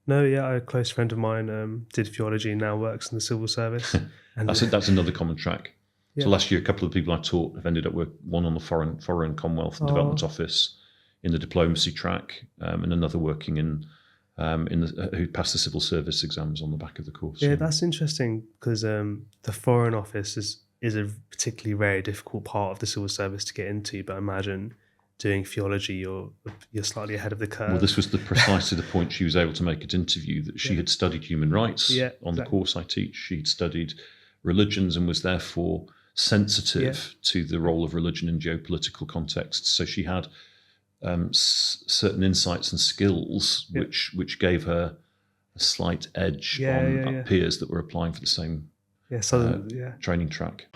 No, yeah, a close friend of mine did theology and now works in the civil service. And That's another common track. Yeah. So last year, a couple of people I taught have ended up with one on the Foreign Commonwealth and Development Office in the diplomacy track, and another working who passed the civil service exams on the back of the course. Yeah, that's interesting because the Foreign Office is a particularly very difficult part of the civil service to get into. But I imagine doing theology, you're slightly ahead of the curve. Well, this was precisely the point she was able to make at interview, that she had studied human rights on the course I teach. She'd studied religions and was therefore sensitive to the role of religion in geopolitical contexts. So she had certain insights and skills which gave her a slight edge on peers that were applying for the same training track.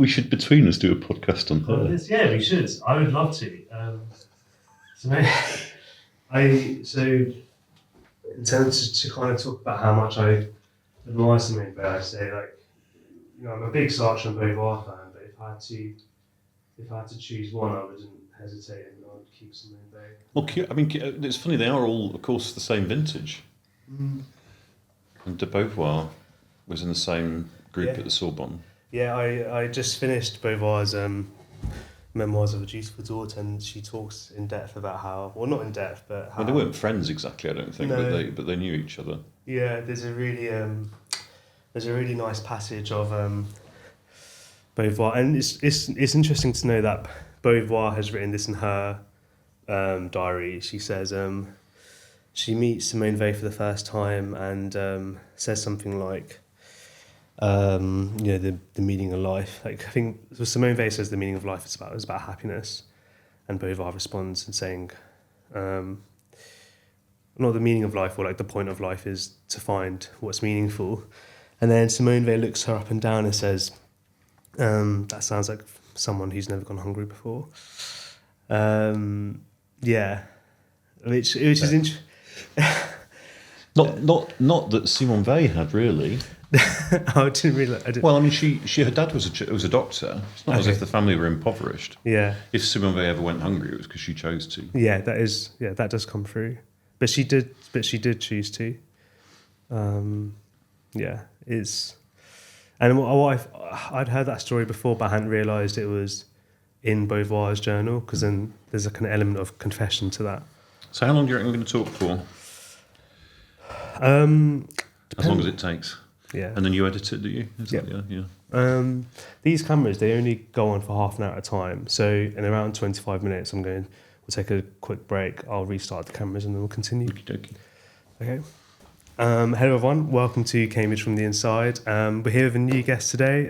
We should between us do a podcast on her. Yeah, we should. I would love to. So in terms to kind of talk about how much I admire Simone Weil, I say I'm a big Sartre and Beauvoir fan, but if I had to choose one, I wouldn't hesitate and I would keep Simone Weil. Well, I mean, it's funny, they are all, of course, the same vintage. And de Beauvoir was in the same group at the Sorbonne. Yeah, I just finished Beauvoir's Memoirs of a Dutiful Daughter, and she talks in depth about how, well, not in depth, but how... Well, they weren't friends exactly, I don't think, but they knew each other. Yeah, there's a really nice passage of Beauvoir, and it's interesting to know that Beauvoir has written this in her diary. She says she meets Simone Weil for the first time and says something like, the meaning of life. Like, I think Simone Weil says the meaning of life is about happiness, and Beauvoir responds and saying, not the meaning of life, or like the point of life is to find what's meaningful. And then Simone Weil looks her up and down and says, that sounds like someone who's never gone hungry before. Which is interesting. Not that Simone Weil had, really. I didn't realise. Well, I mean, her dad was a doctor. It's not as if the family were impoverished. Yeah. If Simone Weil ever went hungry, it was because she chose to. Yeah, that does come through. But she did choose to. And I'd heard that story before, but I hadn't realised it was in Beauvoir's journal, because then there's like an element of confession to that. So how long do you reckon we're going to talk for? As long as it takes. Yeah. And then you edit it, do you? Yeah. These cameras, they only go on for half an hour at a time. So in around 25 minutes, we'll take a quick break. I'll restart the cameras and then we'll continue. Okey-dokey. Okay. Hello everyone, welcome to Cambridge from the Inside. We're here with a new guest today.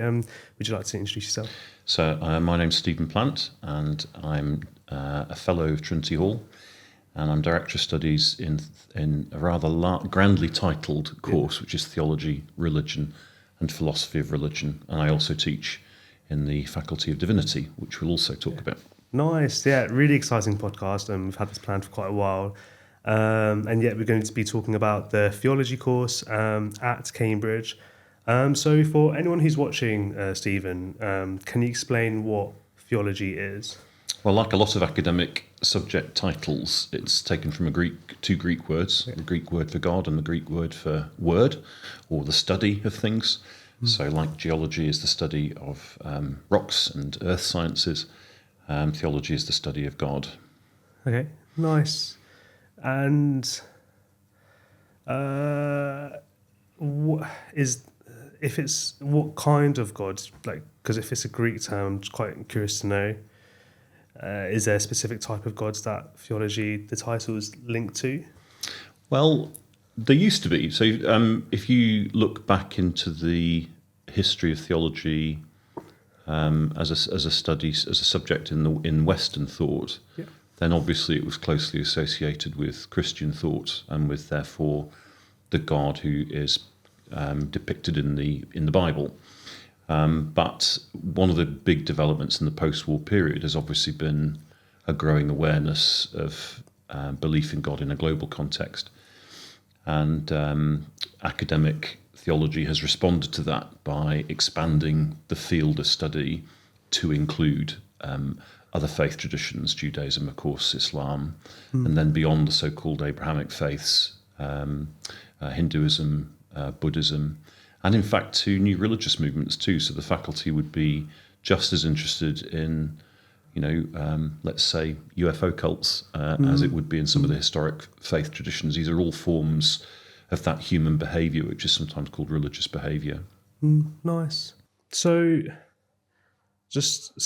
Would you like to introduce yourself? So my name's Stephen Plant, and I'm a fellow of Trinity Hall, and I'm Director of Studies in a rather grandly titled course, which is Theology, Religion and Philosophy of Religion. And I also teach in the Faculty of Divinity, which we'll also talk about. Nice, really exciting podcast, and we've had this planned for quite a while. And yet we're going to be talking about the theology course at Cambridge. So for anyone who's watching, Stephen, can you explain what theology is? Well, like a lot of academic subject titles, it's taken from two Greek words, the Greek word for God and the Greek word for word, or the study of things. So like geology is the study of rocks and earth sciences, theology is the study of God. Okay, nice. And what kind of God? Like, because if it's a Greek term, I'm quite curious to know. Is there a specific type of gods that theology, the title, is linked to? Well, there used to be. So if you look back into the history of theology as a study, as a subject in Western thought, then obviously it was closely associated with Christian thought and with, therefore, the God who is depicted in the Bible. But one of the big developments in the post-war period has obviously been a growing awareness of belief in God in a global context. And academic theology has responded to that by expanding the field of study to include other faith traditions, Judaism, of course, Islam, and then beyond the so-called Abrahamic faiths, Hinduism, Buddhism, and in fact to new religious movements too. So the faculty would be just as interested in, let's say UFO cults as it would be in some of the historic faith traditions. These are all forms of that human behaviour, which is sometimes called religious behaviour. Nice. So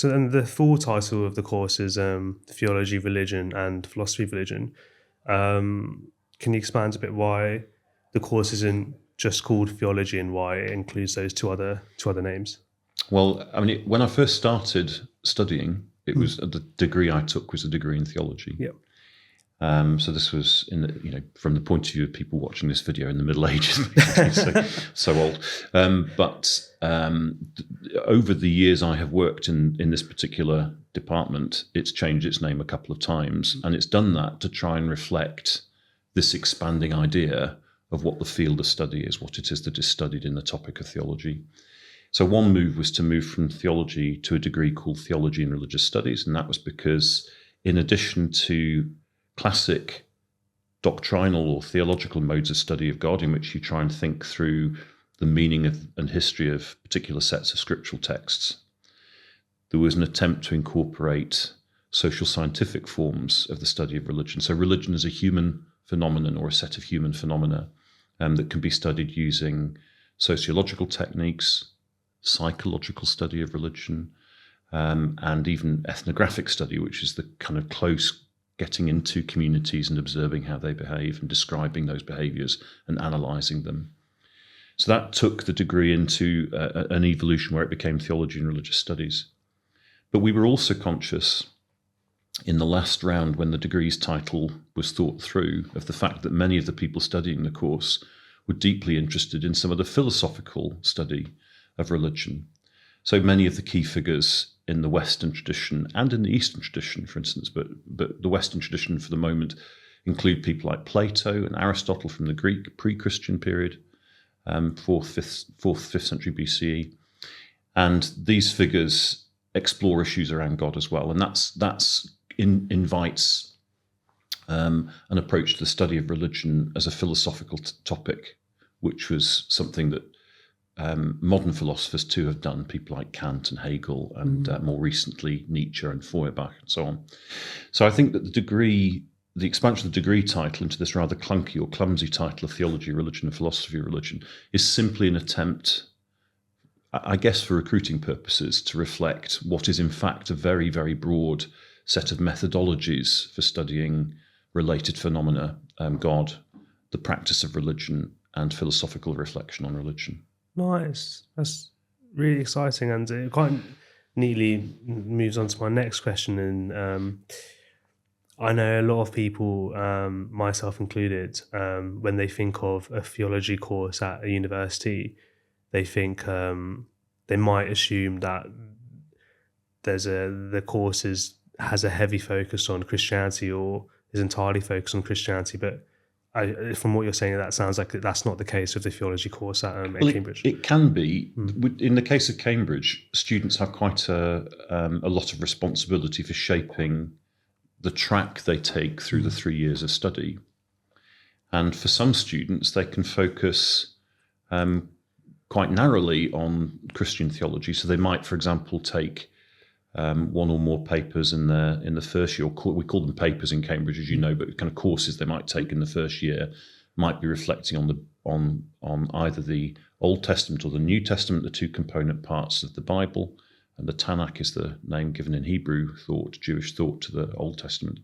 then the full title of the course is Theology, Religion and Philosophy of Religion. Can you expand a bit why the course isn't just called Theology and why it includes those two other names? Well, I mean, when I first started studying, it was the degree I took was a degree in theology. Yep. So this was from the point of view of people watching this video in the Middle Ages, so old. But over the years I have worked in this particular department, it's changed its name a couple of times, and it's done that to try and reflect this expanding idea of what the field of study is, what it is that is studied in the topic of theology. So one move was to move from theology to a degree called Theology and Religious Studies, and that was because in addition to classic doctrinal or theological modes of study of God, in which you try and think through the meaning of and history of particular sets of scriptural texts, there was an attempt to incorporate social scientific forms of the study of religion. So religion is a human phenomenon or a set of human phenomena that can be studied using sociological techniques, psychological study of religion, and even ethnographic study, which is the kind of close getting into communities and observing how they behave and describing those behaviours and analysing them. So that took the degree into an evolution where it became Theology and Religious Studies. But we were also conscious in the last round, when the degree's title was thought through, of the fact that many of the people studying the course were deeply interested in some of the philosophical study of religion. So many of the key figures in the Western tradition and in the Eastern tradition, for instance, but the Western tradition for the moment include people like Plato and Aristotle from the Greek pre-Christian period, 4th, 5th century BCE. And these figures explore issues around God as well. And that's invites an approach to the study of religion as a philosophical topic, which was something that modern philosophers too have done, people like Kant and Hegel and more recently Nietzsche and Feuerbach and so on. So I think that the expansion of the degree title into this rather clunky or clumsy title of Theology, Religion and Philosophy of Religion is simply an attempt, I guess for recruiting purposes, to reflect what is in fact a very, very broad set of methodologies for studying related phenomena, God, the practice of religion and philosophical reflection on religion. Nice. That's really exciting, and it quite neatly moves on to my next question. And I know a lot of people, myself included, when they think of a theology course at a university, they think they might assume that the course has a heavy focus on Christianity or is entirely focused on Christianity, but from what you're saying, that sounds like that's not the case with the theology course at Cambridge. It can be. In the case of Cambridge, students have quite a lot of responsibility for shaping the track they take through the 3 years of study. And for some students, they can focus quite narrowly on Christian theology. So they might, for example, take one or more papers in the first year, or we call them papers in Cambridge, as you know, but kind of courses they might take in the first year might be reflecting on either the Old Testament or the New Testament, the two component parts of the Bible, and the Tanakh is the name given in Hebrew thought, Jewish thought, to the Old Testament.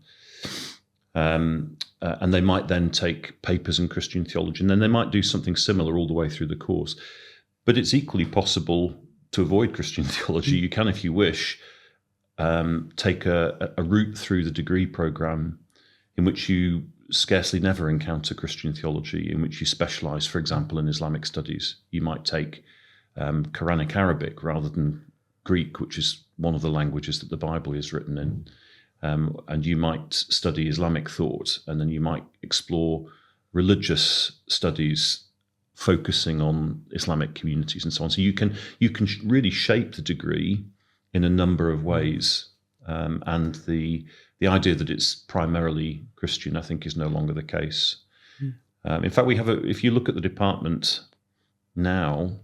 And they might then take papers in Christian theology, and then they might do something similar all the way through the course. But it's equally possible to avoid Christian theology. You can, if you wish, take a route through the degree program in which you scarcely never encounter Christian theology, in which you specialise, for example, in Islamic studies. You might take Quranic Arabic rather than Greek, which is one of the languages that the Bible is written in. And you might study Islamic thought, and then you might explore religious studies focusing on Islamic communities and so on. So you can really shape the degree in a number of ways, and the idea that it's primarily Christian, I think, is no longer the case. In fact, we have if you look at the department now,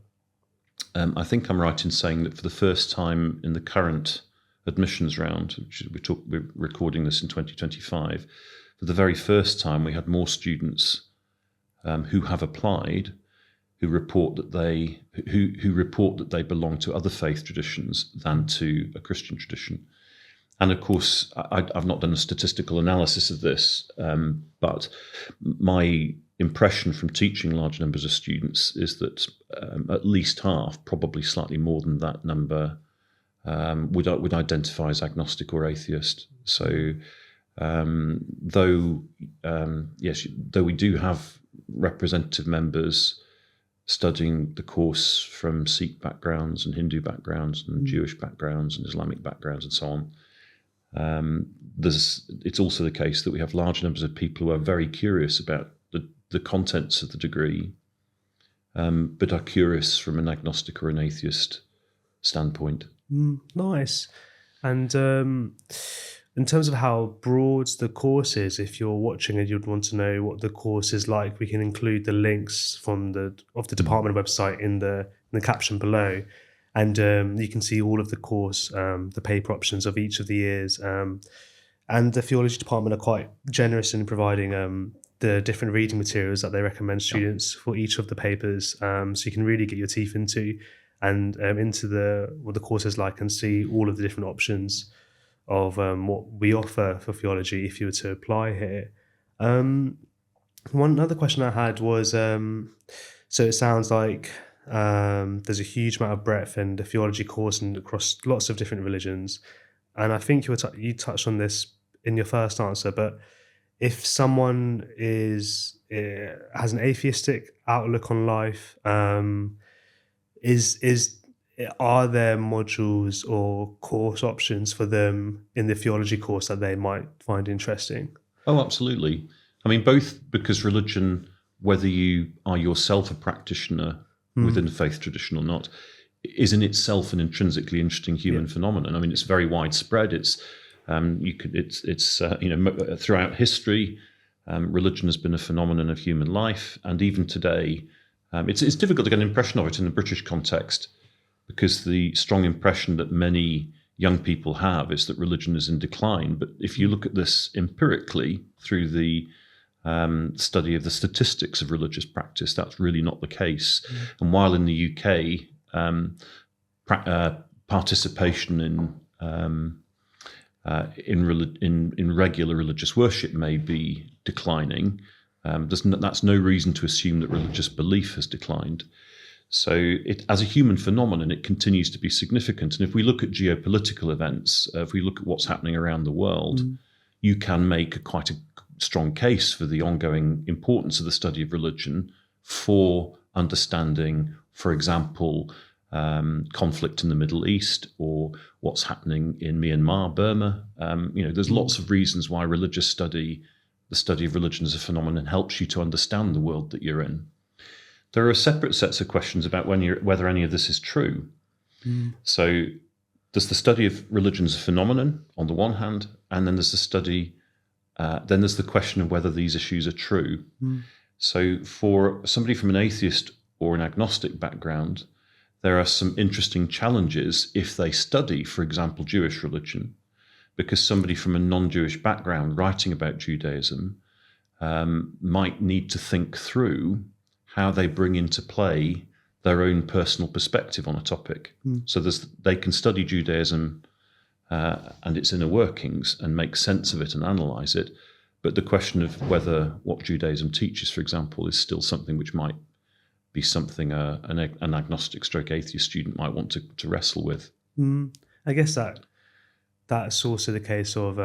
I think I'm right in saying that for the first time in the current admissions round, which we're recording this in 2025, for the very first time we had more students who have applied who report that they belong to other faith traditions than to a Christian tradition. And of course, I've not done a statistical analysis of this, but my impression from teaching large numbers of students is that at least half, probably slightly more than that number, would identify as agnostic or atheist. So though we do have representative members studying the course from Sikh backgrounds and Hindu backgrounds and Jewish backgrounds and Islamic backgrounds and so on, it's also the case that we have large numbers of people who are very curious about the contents of the degree, but are curious from an agnostic or an atheist standpoint. Nice. And in terms of how broad the course is, if you're watching and you'd want to know what the course is like, we can include the links from the department website in the caption below. And you can see all of the course, the paper options of each of the years. And the theology department are quite generous in providing the different reading materials that they recommend students for each of the papers. So you can really get your teeth into what the course is like and see all of the different options of what we offer for theology if you were to apply here. One other question I had was, so it sounds like there's a huge amount of breadth in the theology course and across lots of different religions. And I think you touched on this in your first answer, but if someone has an atheistic outlook on life, are there modules or course options for them in the theology course that they might find interesting? Oh, absolutely. I mean, both because religion, whether you are yourself a practitioner within the faith tradition or not, is in itself an intrinsically interesting human phenomenon. I mean, it's very widespread. It's throughout history, religion has been a phenomenon of human life, and even today, it's difficult to get an impression of it in the British context, because the strong impression that many young people have is that religion is in decline. But if you look at this empirically through the study of the statistics of religious practice, that's really not the case. And while in the UK, participation in regular religious worship may be declining, that's no reason to assume that religious belief has declined. So as a human phenomenon, it continues to be significant. And if we look at geopolitical events, if we look at what's happening around the world, you can make quite a strong case for the ongoing importance of the study of religion for understanding, for example, conflict in the Middle East or what's happening in Myanmar, Burma. There's lots of reasons why the study of religion as a phenomenon helps you to understand the world that you're in. There are separate sets of questions about whether any of this is true. So there's the study of religion as a phenomenon on the one hand, and then there's the question of whether these issues are true. So for somebody from an atheist or an agnostic background, there are some interesting challenges if they study, for example, Jewish religion, because somebody from a non-Jewish background writing about Judaism might need to think through how they bring into play their own personal perspective on a topic. So they can study Judaism and its inner workings and make sense of it and analyze it. But the question of whether what Judaism teaches, for example, is still something which might be something an agnostic stroke atheist student might want to wrestle with. I guess that's also the case of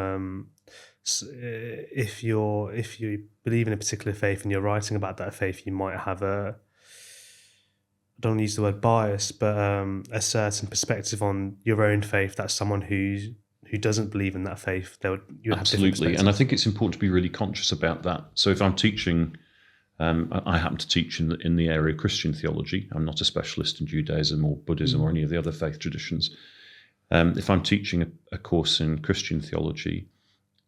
if you believe in a particular faith and you're writing about that faith, you might have I don't use the word bias, but a certain perspective on your own faith that someone who doesn't believe in that faith, you would have different perspectives. And I think it's important to be really conscious about that. So if I'm teaching I happen to teach in the area of Christian theology. I'm not a specialist in Judaism or Buddhism or any of the other faith traditions. If I'm teaching a course in Christian theology,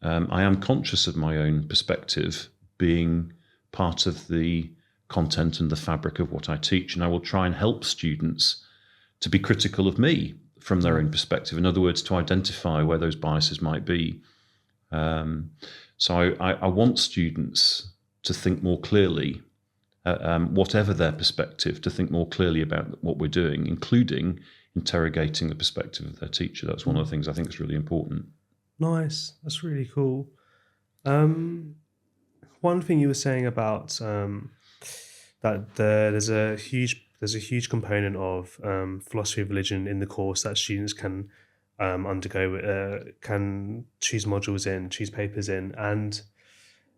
I am conscious of my own perspective being part of the content and the fabric of what I teach, and I will try and help students to be critical of me from their own perspective. In other words, to identify where those biases might be. So I want students to think more clearly, whatever their perspective, to think more clearly about what we're doing, including interrogating the perspective of their teacher. That's one of the things I think is really important. Nice. That's really cool. One thing you were saying about that there's a huge component of philosophy of religion in the course that students can undergo, can choose modules in, choose papers in. And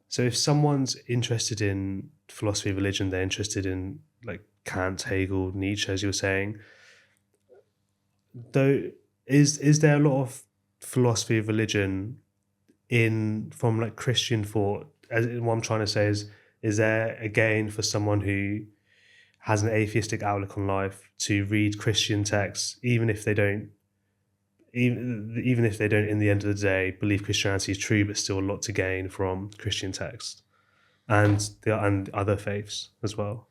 so if someone's interested in philosophy of religion, they're interested in like Kant, Hegel, Nietzsche, as you were saying, though, is there a lot of philosophy of religion from like Christian thought? What I'm trying to say is there a gain for someone who has an atheistic outlook on life to read Christian texts, even if they don't in the end of the day believe Christianity is true, but still a lot to gain from Christian texts and other faiths as well?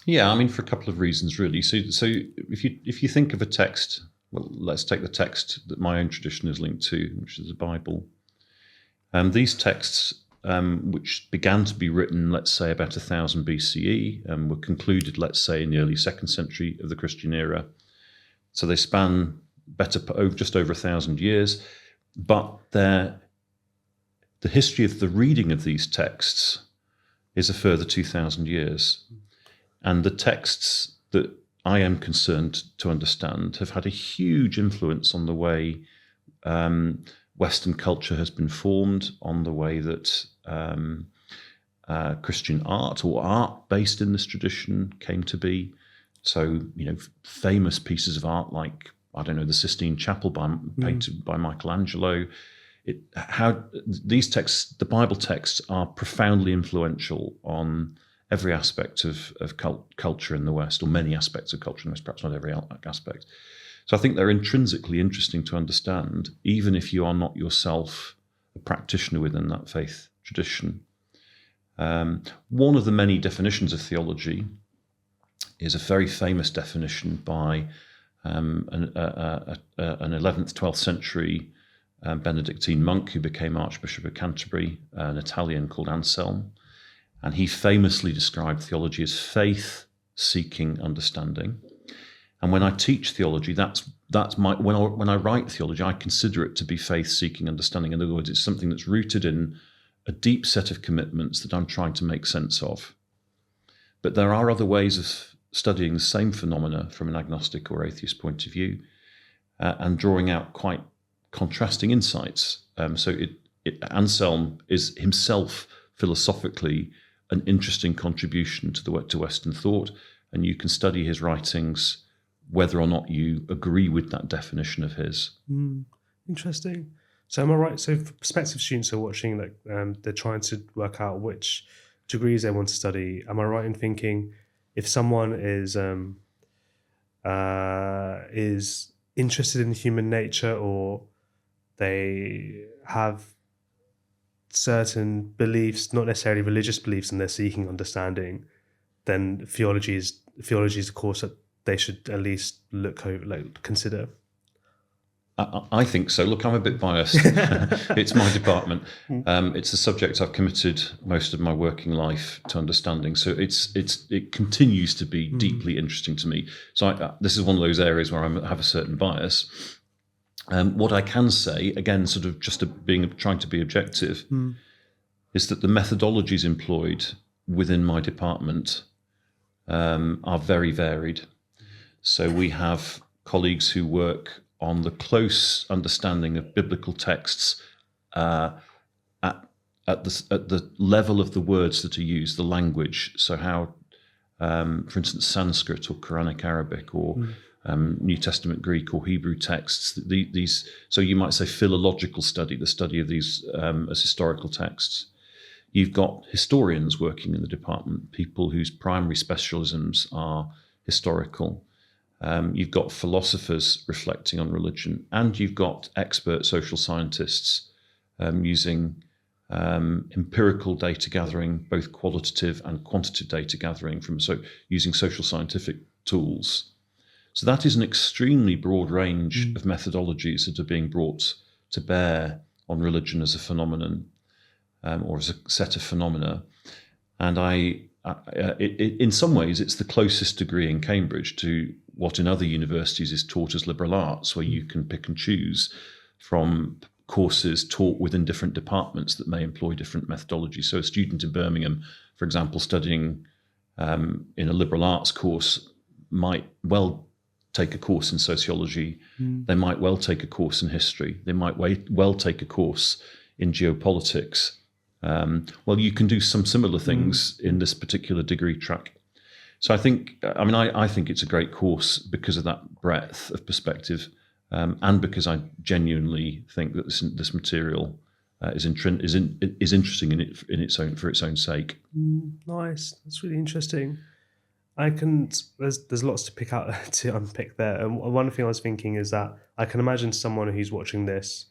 Yeah, I mean, for a couple of reasons, really. So if you think of a text, well, let's take the text that my own tradition is linked to, which is the Bible. These texts, which began to be written, let's say, about 1000 BCE, and were concluded, let's say, in the early 2nd century of the Christian era. So they span just over 1,000 years. But the history of the reading of these texts is a further 2,000 years. And the texts that I am concerned to understand have had a huge influence on the way Western culture has been formed, on the way that Christian art or art based in this tradition came to be. So, famous pieces of art like, I don't know, the Sistine Chapel painted by Michelangelo. How these texts, the Bible texts, are profoundly influential on every aspect of culture in the West, or many aspects of culture in the West, perhaps not every aspect. So I think they're intrinsically interesting to understand, even if you are not yourself a practitioner within that faith tradition. One of the many definitions of theology is a very famous definition by an 11th, 12th century Benedictine monk who became Archbishop of Canterbury, an Italian called Anselm. And he famously described theology as faith seeking understanding. And when I teach theology, when I write theology, I consider it to be faith seeking understanding. In other words, it's something that's rooted in a deep set of commitments that I'm trying to make sense of. But there are other ways of studying the same phenomena from an agnostic or atheist point of view, and drawing out quite contrasting insights. Anselm is himself philosophically an interesting contribution to Western thought, and you can study his writings whether or not you agree with that definition of his. Interesting. So am I right? So for prospective students who are watching, like they're trying to work out which degrees they want to study. Am I right in thinking if someone is interested in human nature, or they have certain beliefs, not necessarily religious beliefs, and they're seeking understanding, then theology is a course that they should at least consider? I think so. Look, I'm a bit biased. It's my department. It's a subject I've committed most of my working life to understanding. So it continues to be deeply interesting to me. So this is one of those areas where I have a certain bias. What I can say, again, sort of just trying to be objective, is that the methodologies employed within my department are very varied. So we have colleagues who work on the close understanding of biblical texts at the level of the words that are used, the language. So how, for instance, Sanskrit or Quranic Arabic or New Testament Greek or Hebrew texts. So you might say philological study, the study of these as historical texts. You've got historians working in the department, people whose primary specialisms are historical. You've got philosophers reflecting on religion, and you've got expert social scientists using empirical data gathering, both qualitative and quantitative data gathering using social scientific tools. So that is an extremely broad range of methodologies that are being brought to bear on religion as a phenomenon, or as a set of phenomena. And in some ways, it's the closest degree in Cambridge to what in other universities is taught as liberal arts, where you can pick and choose from courses taught within different departments that may employ different methodologies. So a student in Birmingham, for example, studying in a liberal arts course might well take a course in sociology. They might well take a course in history. They might well take a course in geopolitics. Well, you can do some similar things in this particular degree track. So I think it's a great course because of that breadth of perspective, and because I genuinely think that this material is interesting for its own sake. Nice, that's really interesting. There's lots to pick out to unpick there. And one thing I was thinking is that I can imagine someone who's watching this,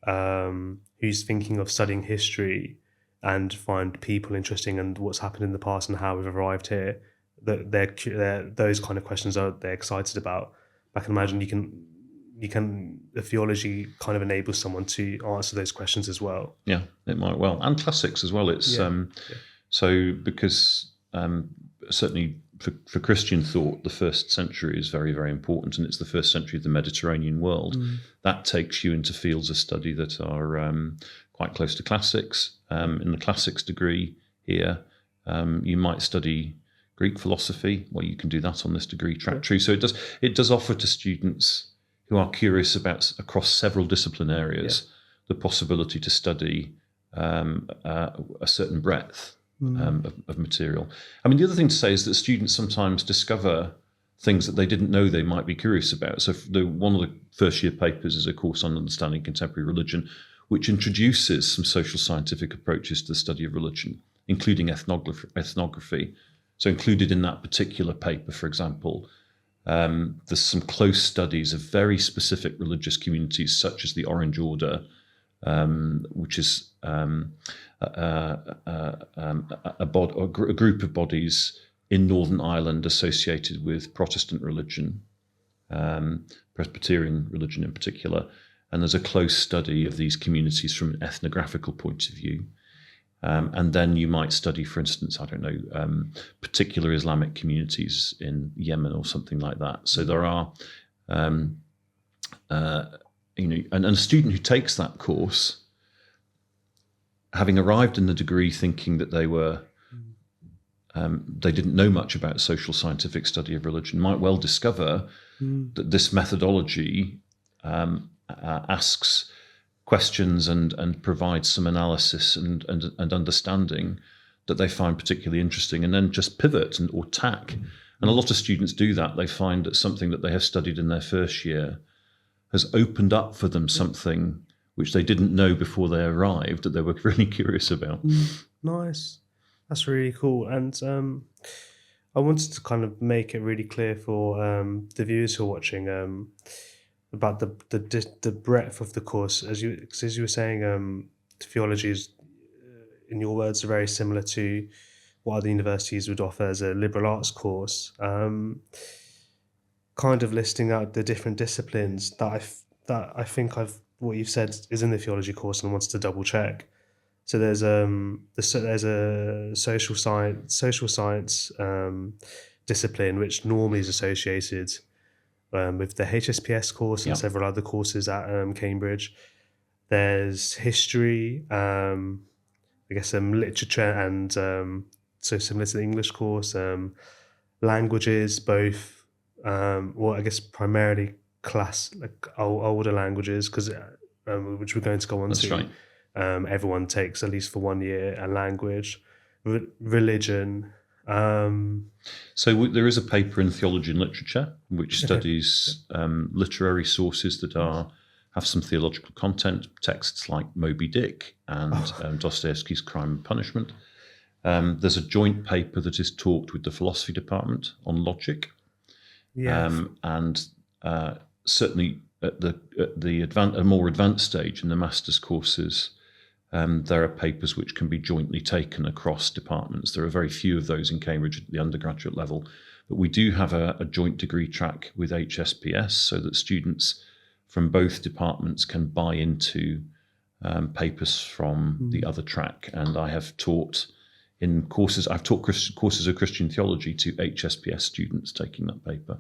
who's thinking of studying history and find people interesting and what's happened in the past and how we've arrived here, that they're those kind of questions they're excited about. I can imagine the theology kind of enables someone to answer those questions as well. Yeah, it might well, and classics as well. It's so because certainly for Christian thought, the first century is very, very important, and it's the first century of the Mediterranean world. That takes you into fields of study that are quite close to classics. In the classics degree here, you might study Greek philosophy. Well, you can do that on this degree track too. So it does offer to students who are curious about across several discipline areas the possibility to study a certain breadth of material. I mean, the other thing to say is that students sometimes discover things that they didn't know they might be curious about. So one of the first year papers is a course on understanding contemporary religion, which introduces some social scientific approaches to the study of religion, including ethnography. So included in that particular paper, for example, there's some close studies of very specific religious communities, such as the Orange Order, which is a group of bodies in Northern Ireland associated with Protestant religion, Presbyterian religion in particular. And there's a close study of these communities from an ethnographical point of view. And then you might study, for instance, particular Islamic communities in Yemen or something like that. So there are, and a student who takes that course, having arrived in the degree thinking that they didn't know much about social scientific study of religion, might well discover that this methodology asks questions and provides some analysis and understanding that they find particularly interesting, and then just pivot or tack. And a lot of students do that. They find that something that they have studied in their first year has opened up for them something which they didn't know before they arrived that they were really curious about. Nice. That's really cool. And I wanted to kind of make it really clear for the viewers who are watching about the breadth of the course. As you were saying, theology is, in your words, are very similar to what other universities would offer as a liberal arts course. Kind of listing out the different disciplines that I think what you've said is in the theology course, and I wanted to double check. So there's a social science discipline which normally is associated with the HSPS course and several other courses at Cambridge. There's history, I guess some literature, and so similar to the English course, languages, both, I guess primarily older languages, because which we're going to go on That's to. Right. Everyone takes at least for 1 year a language, religion. So there is a paper in Theology and Literature which studies literary sources that are have some theological content, texts like Moby Dick and Dostoevsky's Crime and Punishment. There's a joint paper that is taught with the philosophy department on logic. And certainly at a more advanced stage in the master's courses, there are papers which can be jointly taken across departments. There are very few of those in Cambridge at the undergraduate level, but we do have a joint degree track with HSPS so that students from both departments can buy into papers from the other track. And I have taught courses of Christian theology to HSPS students taking that paper.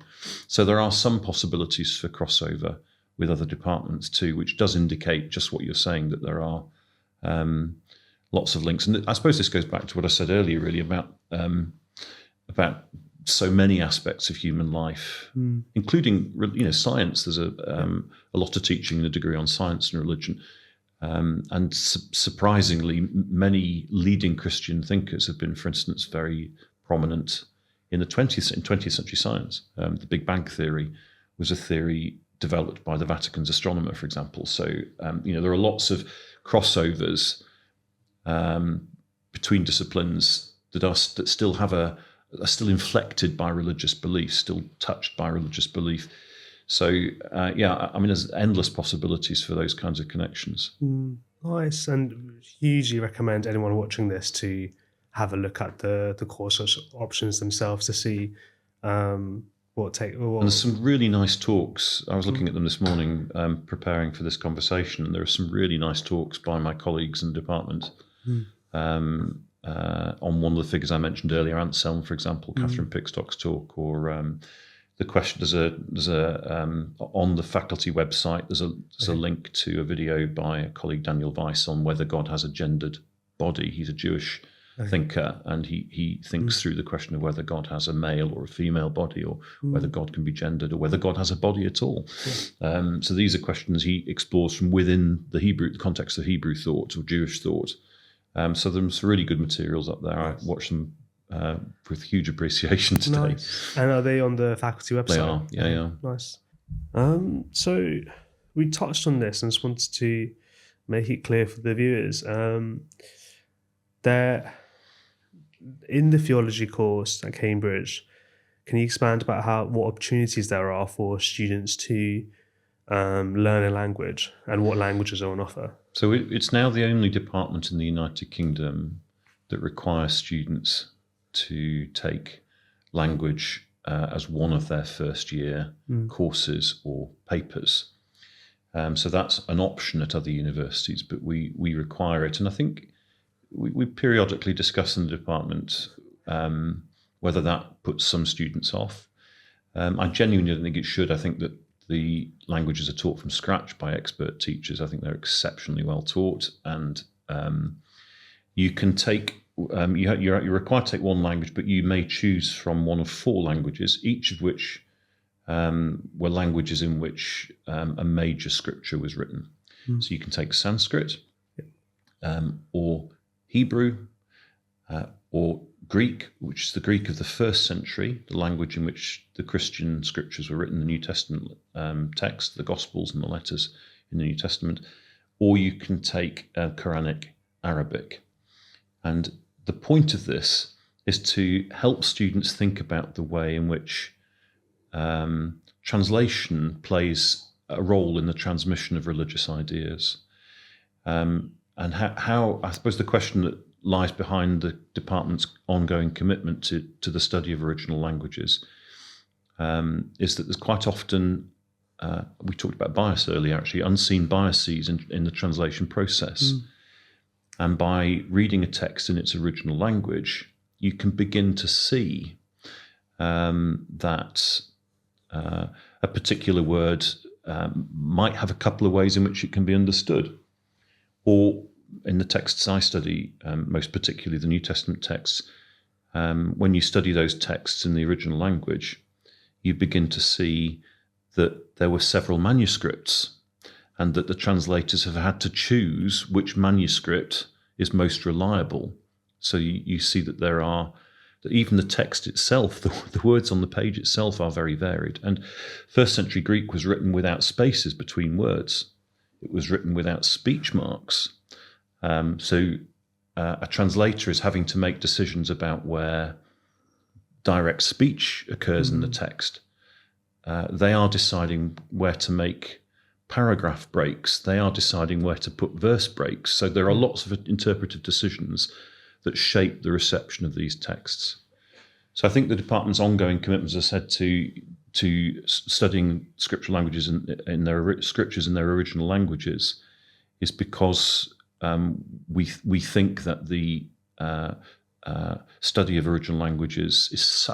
So there are some possibilities for crossover with other departments too, which does indicate just what you're saying, that there are lots of links. And I suppose this goes back to what I said earlier, really, about so many aspects of human life, including science. There's a lot of teaching in a degree on science and religion. And surprisingly, many leading Christian thinkers have been, for instance, very prominent in the 20th century science. The Big Bang theory was a theory developed by the Vatican's astronomer, for example. So, there are lots of crossovers between disciplines that still are still inflected by religious belief, still touched by religious belief. So, there's endless possibilities for those kinds of connections. Nice. And hugely recommend anyone watching this to have a look at the course options themselves to see and there's some really nice talks. I was looking at them this morning, preparing for this conversation, and there are some really nice talks by my colleagues in the department. On one of the figures I mentioned earlier, Anselm, for example, Catherine Pickstock's talk, or the question. There's a on the faculty website. There's a link to a video by a colleague, Daniel Weiss, on whether God has a gendered body. He's a Jewish thinker, and he thinks through the question of whether God has a male or a female body, or whether God can be gendered, or whether God has a body at all. So these are questions he explores from within the context of Hebrew thought or Jewish thought. So there's some really good materials up there. I watched them with huge appreciation today. Nice. And are they on the faculty website? They are, yeah. Nice. So we touched on this and just wanted to make it clear for the viewers. In the theology course at Cambridge, can you expand about what opportunities there are for students to learn a language and what languages are on offer? So it's now the only department in the United Kingdom that requires students to take language as one of their first year courses or papers. So that's an option at other universities, but we require it. And I think we periodically discuss in the department whether that puts some students off. I genuinely don't think it should. I think that the languages are taught from scratch by expert teachers. I think they're exceptionally well taught, and you can take. You're required to take one language, but you may choose from one of 4 languages, each of which were languages in which a major scripture was written. So you can take Sanskrit, or Hebrew, or Greek, which is the Greek of the 1st century, the language in which the Christian scriptures were written, the New Testament text, the Gospels and the letters in the New Testament, or you can take Quranic Arabic. And the point of this is to help students think about the way in which translation plays a role in the transmission of religious ideas. And how I suppose the question that lies behind the department's ongoing commitment to the study of original languages is that there's quite often, we talked about bias earlier, actually, unseen biases in the translation process. And by reading a text in its original language, you can begin to see that a particular word might have a couple of ways in which it can be understood. Or in the texts I study, most particularly the New Testament texts, when you study those texts in the original language, you begin to see that there were several manuscripts, and that the translators have had to choose which manuscript is most reliable. So you see that that even the text itself, the words on the page itself are very varied. And 1st century Greek was written without spaces between words. it was written without speech marks. So a translator is having to make decisions about where direct speech occurs in the text. They are deciding where to make paragraph breaks. They are deciding where to put verse breaks. So there are lots of interpretive decisions that shape the reception of these texts. So I think the department's ongoing commitments, as I said, to studying scriptural languages in their scriptures in their original languages is because we think that the study of original languages is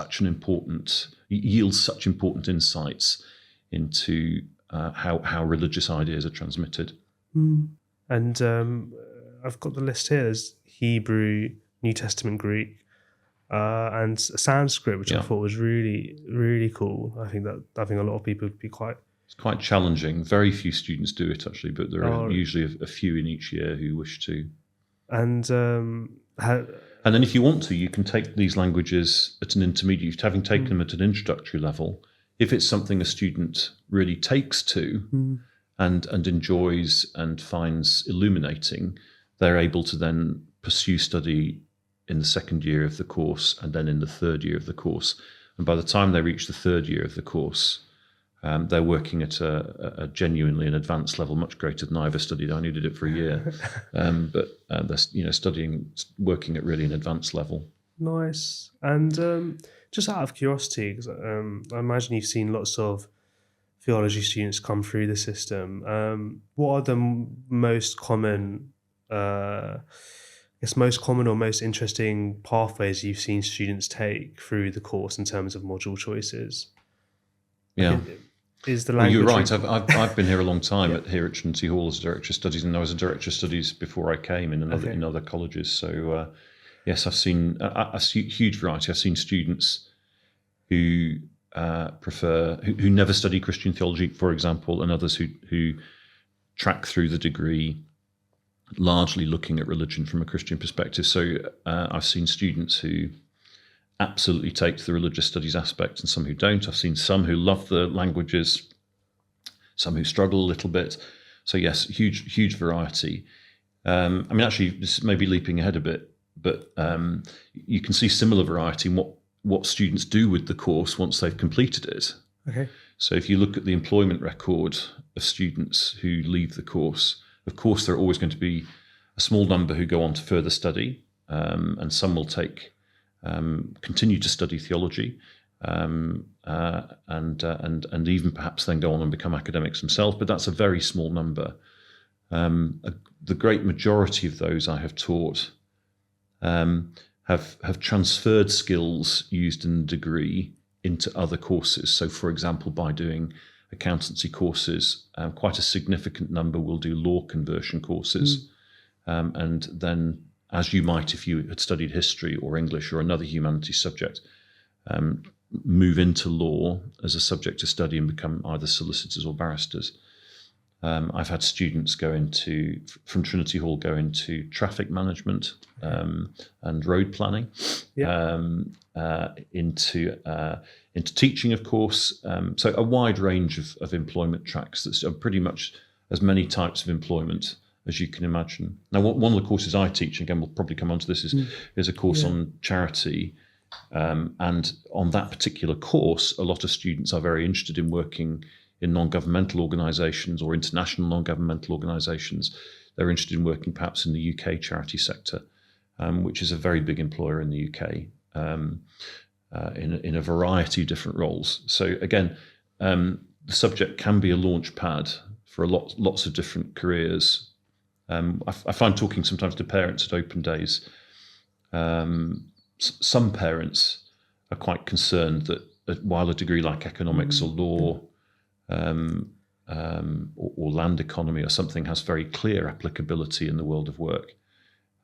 yields such important insights into how religious ideas are transmitted. And I've got the list here. There's Hebrew, New Testament Greek, and Sanskrit, which I thought was really, really cool. I think a lot of people would be quite... It's quite challenging. Very few students do it, actually, but there are usually a few in each year who wish to. And and then if you want to, you can take these languages at an intermediate, having taken them at an introductory level. If it's something a student really takes to and enjoys and finds illuminating, they're able to then pursue study in the second year of the course and then in the third year of the course. And by the time they reach the third year of the course, they're working at a genuinely an advanced level, much greater than I ever studied. I only did it for a year, but they're working at really an advanced level. Nice. And just out of curiosity, because I imagine you've seen lots of theology students come through the system. What are the most common or most interesting pathways you've seen students take through the course in terms of module choices? Yeah. Is the language... Well, you're right. I've been here a long time here at Trinity Hall as a director of studies, and I was a director of studies before I came in other colleges. So yes, I've seen a huge variety. I've seen students who who never study Christian theology, for example, and others who track through the degree largely looking at religion from a Christian perspective. So I've seen students who absolutely take to the religious studies aspect and some who don't. I've seen some who love the languages, some who struggle a little bit. So yes, huge variety. Actually, this may be leaping ahead a bit, but you can see similar variety in what students do with the course once they've completed it. Okay. So if you look at the employment record of students who leave the course, of course, there are always going to be a small number who go on to further study, and some will continue to study theology, and even perhaps then go on and become academics themselves. But that's a very small number. The great majority of those I have taught have transferred skills used in the degree into other courses. So, for example, by doing accountancy courses, quite a significant number will do law conversion courses, and then, as you might if you had studied history or English or another humanities subject, move into law as a subject to study and become either solicitors or barristers. I've had students from Trinity Hall go into traffic management and road planning, into teaching, of course. So a wide range of employment tracks. That's pretty much as many types of employment as you can imagine. Now, one of the courses I teach, again, we'll probably come on to this, is a course on charity. And on that particular course, a lot of students are very interested in working in non-governmental organisations or international non-governmental organisations. They're interested in working perhaps in the UK charity sector, which is a very big employer in the UK, in a variety of different roles. So again, the subject can be a launch pad for lots of different careers. I find talking sometimes to parents at open days, some parents are quite concerned that while a degree like economics or law or land economy or something has very clear applicability in the world of work,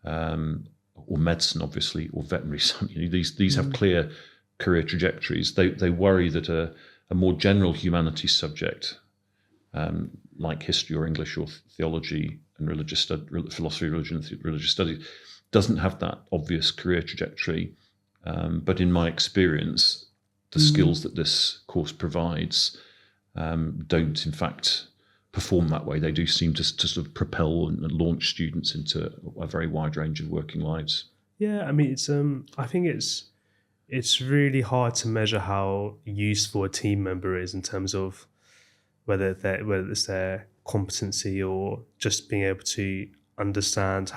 or medicine, obviously, or veterinary, these have clear career trajectories. They worry that a more general humanities subject, like history or English or theology and philosophy, religion, religious studies, doesn't have that obvious career trajectory. But in my experience, the skills that this course provides don't, in fact, perform that way. They do seem to sort of propel and launch students into a very wide range of working lives. Yeah, I mean, it's I think it's really hard to measure how useful a team member is in terms of whether it's their competency or just being able to understand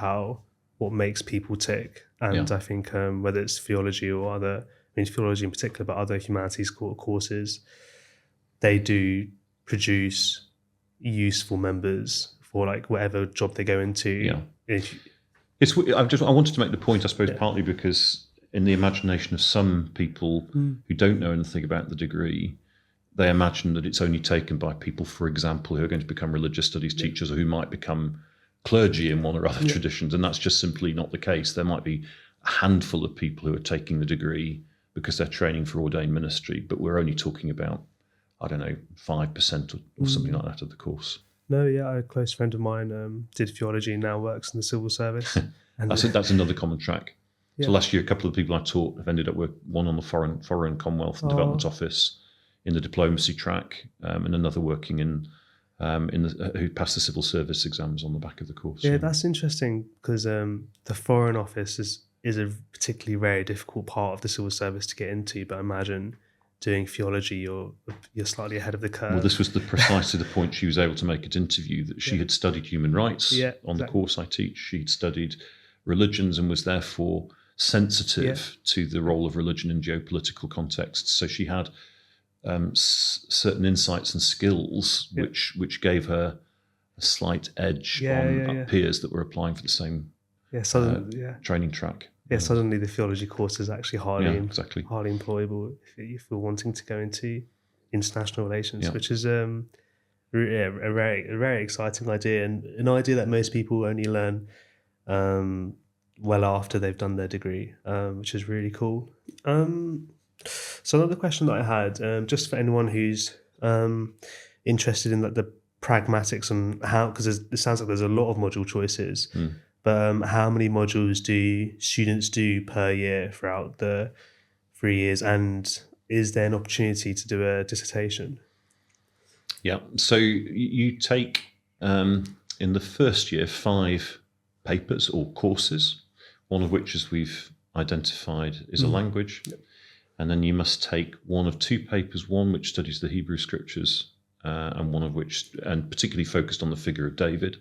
what makes people tick. And Yeah. I think whether it's theology or other, I mean, theology in particular, but other humanities courses, they do produce useful members for like whatever job they go into. Yeah. I wanted to make the point, I suppose, partly because in the imagination of some people who don't know anything about the degree, they imagine that it's only taken by people, for example, who are going to become religious studies teachers or who might become clergy in one or other traditions. And that's just simply not the case. There might be a handful of people who are taking the degree because they're training for ordained ministry, but we're only talking about, I don't know, 5% or something like that of the course. No, yeah, a close friend of mine did theology and now works in the civil service. And That's another common track. Yeah. So last year, a couple of people I taught have ended up with one on the Foreign Commonwealth and Development Office in the diplomacy track, and another working who passed the civil service exams on the back of the course. Yeah, that's interesting because the Foreign Office is a particularly very difficult part of the civil service to get into. But I imagine doing theology, you're slightly ahead of the curve. Well, this was precisely the point she was able to make at interview, that she had studied human rights on the course I teach. She'd studied religions and was therefore sensitive to the role of religion in geopolitical contexts. So she had certain insights and skills which gave her a slight edge on peers that were applying for the same training track. Yeah, suddenly the theology course is actually highly employable if you're wanting to go into international relations, which is a very exciting idea, and an idea that most people only learn well after they've done their degree, which is really cool. So another question that I had, just for anyone who's interested in the pragmatics and how, because it sounds like there's a lot of module choices. But how many modules do students do per year throughout the 3 years? And is there an opportunity to do a dissertation? Yeah, so you take, in the first year, 5 papers or courses, one of which, as we've identified, is a language. Yep. And then you must take one of 2 papers, one which studies the Hebrew scriptures, and one of which, and particularly focused on the figure of David.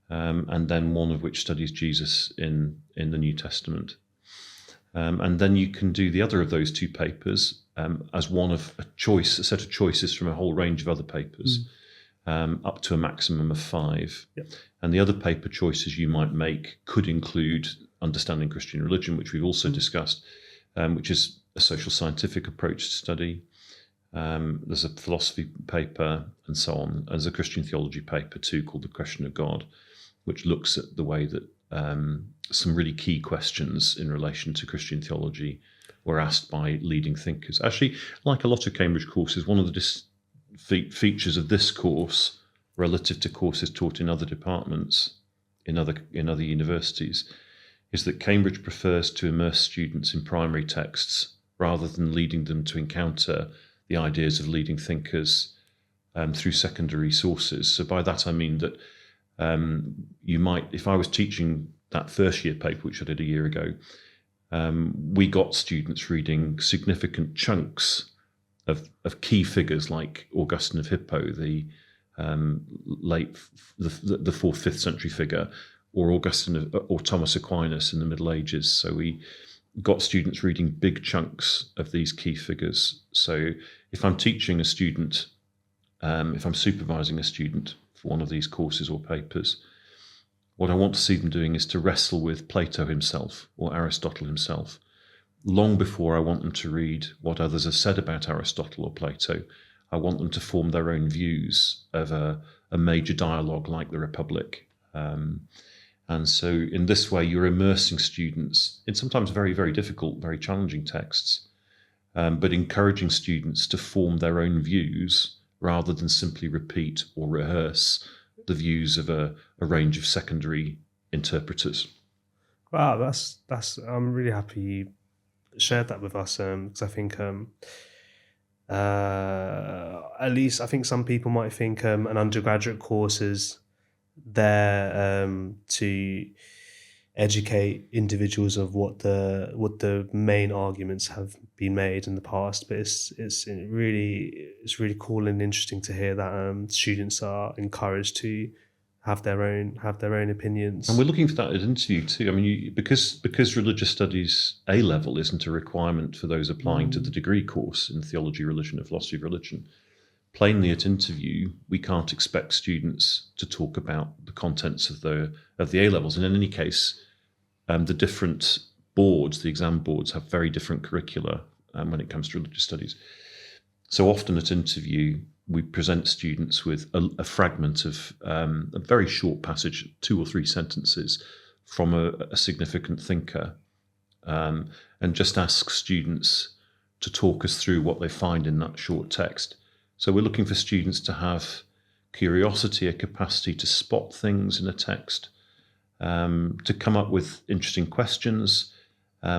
And then one of which studies Jesus in the New Testament. And then you can do the other of those 2 papers as one of a set of choices from a whole range of other papers, up to a maximum of 5. Yep. And the other paper choices you might make could include Understanding Christian Religion, which we've also discussed, which is a social scientific approach to study. There's a philosophy paper and so on. There's a Christian theology paper too called The Question of God, which looks at the way that some really key questions in relation to Christian theology were asked by leading thinkers. Actually, like a lot of Cambridge courses, one of the features of this course relative to courses taught in other departments, in other universities, is that Cambridge prefers to immerse students in primary texts rather than leading them to encounter the ideas of leading thinkers through secondary sources. So by that I mean that you might, if I was teaching that first year paper, which I did a year ago, we got students reading significant chunks of key figures like Augustine of Hippo, the 4th, 5th century figure, or Augustine or Thomas Aquinas in the Middle Ages. So we got students reading big chunks of these key figures. So if I'm teaching a student, if I'm supervising a student for one of these courses or papers, what I want to see them doing is to wrestle with Plato himself or Aristotle himself, long before I want them to read what others have said about Aristotle or Plato. I want them to form their own views of a major dialogue like the Republic. And so in this way, you're immersing students in sometimes very, very difficult, very challenging texts, but encouraging students to form their own views rather than simply repeat or rehearse the views of a range of secondary interpreters. Wow, that's I'm really happy you shared that with us, because I think At least I think some people might think an undergraduate course is there to educate individuals of what the main arguments have been made in the past. But it's really cool and interesting to hear that students are encouraged to have their own opinions. And we're looking for that at interview too. I mean, because religious studies A level isn't a requirement for those applying to the degree course in theology, religion, and philosophy of religion. Plainly, at interview, we can't expect students to talk about the contents of the A levels. And in any case, the different boards, the exam boards, have very different curricula when it comes to religious studies. So often at interview, we present students with a fragment of a very short passage, 2 or 3 sentences from a significant thinker, and just ask students to talk us through what they find in that short text. So we're looking for students to have curiosity, a capacity to spot things in a text, to come up with interesting questions,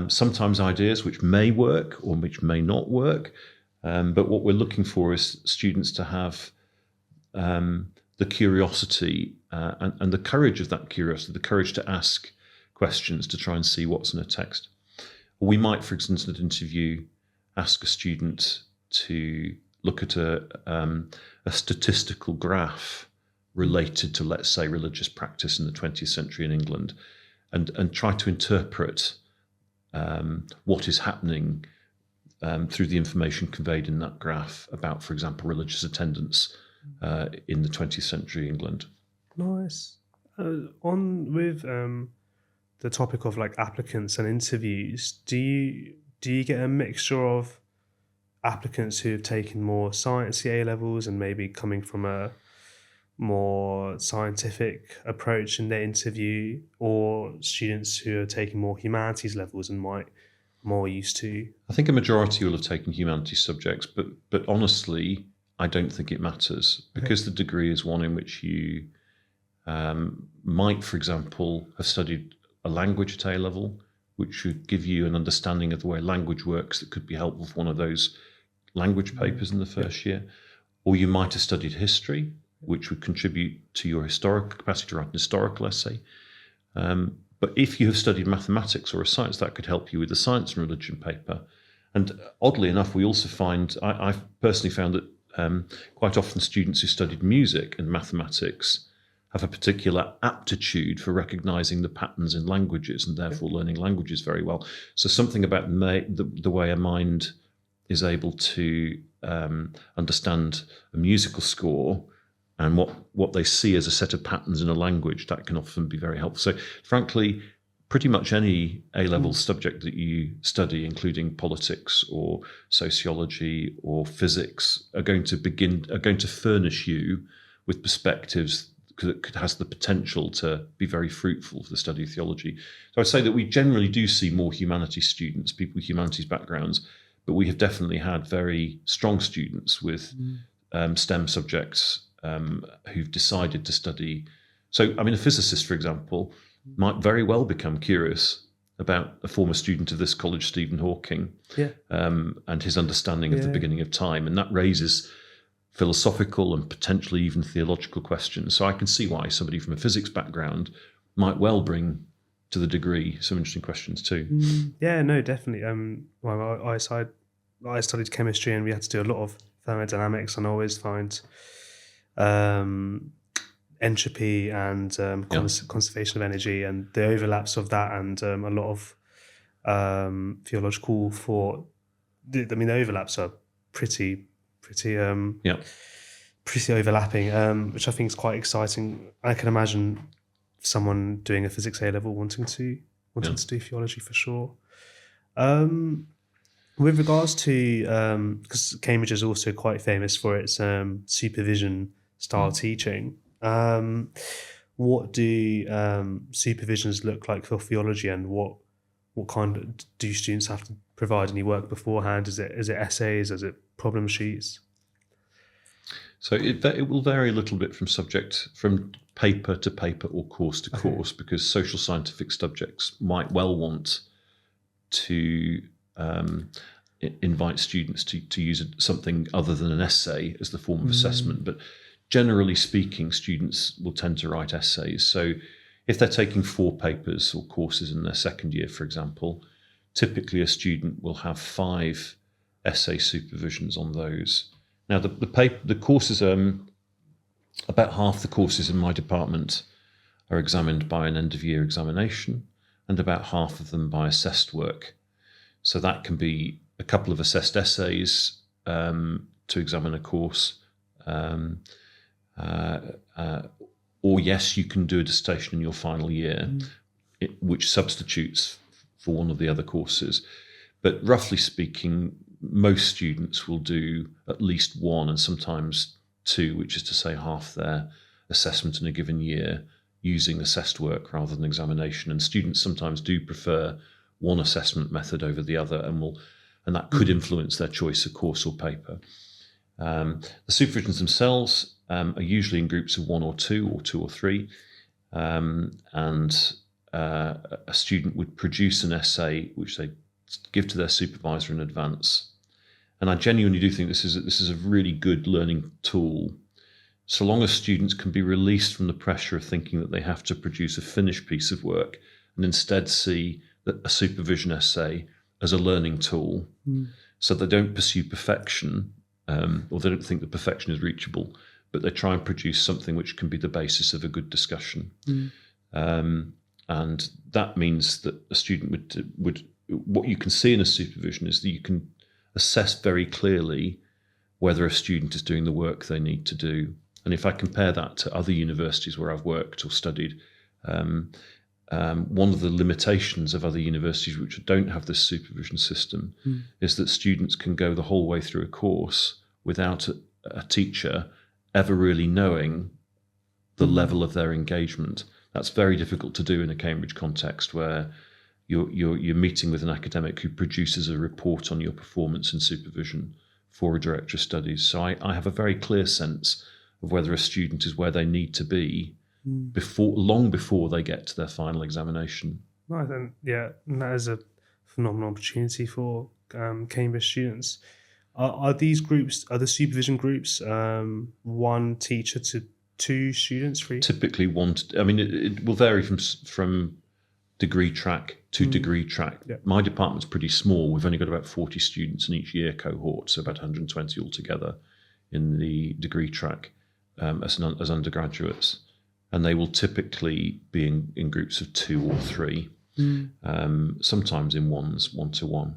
sometimes ideas which may work or which may not work. But what we're looking for is students to have the curiosity and the courage of that curiosity, the courage to ask questions to try and see what's in a text. We might, for instance, in an interview, ask a student to look at a statistical graph related to, let's say, religious practice in the 20th century in England, and try to interpret what is happening through the information conveyed in that graph about, for example, religious attendance in the 20th century England. Nice. On with the topic of like applicants and interviews, do you get a mixture of applicants who have taken more sciencey A levels and maybe coming from a more scientific approach in their interview, or students who are taking more humanities levels and might more used to? I think a majority will have taken humanities subjects, but honestly, I don't think it matters, because the degree is one in which you might, for example, have studied a language at A level, which should give you an understanding of the way language works that could be helpful for one of those language papers in the first year. Or you might have studied history, which would contribute to your historical capacity to write an historical essay. But if you have studied mathematics or a science, that could help you with the science and religion paper. And oddly enough, we also find, I've personally found that quite often students who studied music and mathematics have a particular aptitude for recognizing the patterns in languages and therefore learning languages very well. So something about the way a mind is able to understand a musical score and what they see as a set of patterns in a language, that can often be very helpful. So frankly, pretty much any A-level subject that you study, including politics or sociology or physics, are going to furnish you with perspectives that has the potential to be very fruitful for the study of theology. So I'd say that we generally do see more humanities students, people with humanities backgrounds, but we have definitely had very strong students with STEM subjects who've decided to study. So, I mean, a physicist, for example, might very well become curious about a former student of this college, Stephen Hawking, and his understanding of the beginning of time. And that raises philosophical and potentially even theological questions. So I can see why somebody from a physics background might well bring to the degree some interesting questions too. Yeah, no, definitely. Well, I studied chemistry and we had to do a lot of thermodynamics, and I always find entropy and conservation of energy and the overlaps of that, and a lot of theological thought. I mean, the overlaps are pretty overlapping, which I think is quite exciting. I can imagine someone doing a physics A level wanting to do theology for sure. With regards to, because Cambridge is also quite famous for its supervision style teaching, what do supervisions look like for theology, and what kind of, do students have to provide any work beforehand? Is it essays? Is it problem sheets? So it will vary a little bit from paper to paper or course to course, because social scientific subjects might well want to invite students to use something other than an essay as the form of assessment. But generally speaking, students will tend to write essays. So if they're taking 4 papers or courses in their second year, for example, typically a student will have 5 essay supervisions on those. Now, the courses, about half the courses in my department are examined by an end-of-year examination, and about half of them by assessed work. So that can be a couple of assessed essays to examine a course, or yes, you can do a dissertation in your final year, which substitutes for one of the other courses. But roughly speaking, most students will do at least 1 and sometimes 2, which is to say half their assessment in a given year, using assessed work rather than examination. And students sometimes do prefer one assessment method over the other, and that could influence their choice of course or paper. The supervisions themselves are usually in groups of 1 or 2 or 3, and a student would produce an essay which they give to their supervisor in advance. And I genuinely do think this is a really good learning tool, so long as students can be released from the pressure of thinking that they have to produce a finished piece of work, and instead see a supervision essay as a learning tool, so they don't pursue perfection, or they don't think that perfection is reachable, but they try and produce something which can be the basis of a good discussion. And that means that a student would what you can see in a supervision is that you can assess very clearly whether a student is doing the work they need to do. And if I compare that to other universities where I've worked or studied, one of the limitations of other universities which don't have this supervision system is that students can go the whole way through a course without a teacher ever really knowing the level of their engagement. That's very difficult to do in a Cambridge context, where you're meeting with an academic who produces a report on your performance in supervision for a director of studies. So I have a very clear sense of whether a student is where they need to be long before they get to their final examination. Right, and that is a phenomenal opportunity for Cambridge students. Are these groups, are the supervision groups, 1 teacher to 2 students, 3? Typically 1 to, I mean, it will vary from degree track to degree track. Yeah. My department's pretty small. We've only got about 40 students in each year cohort, so about 120 altogether in the degree track as undergraduates. And they will typically be in groups of 2 or 3, sometimes in 1-to-1.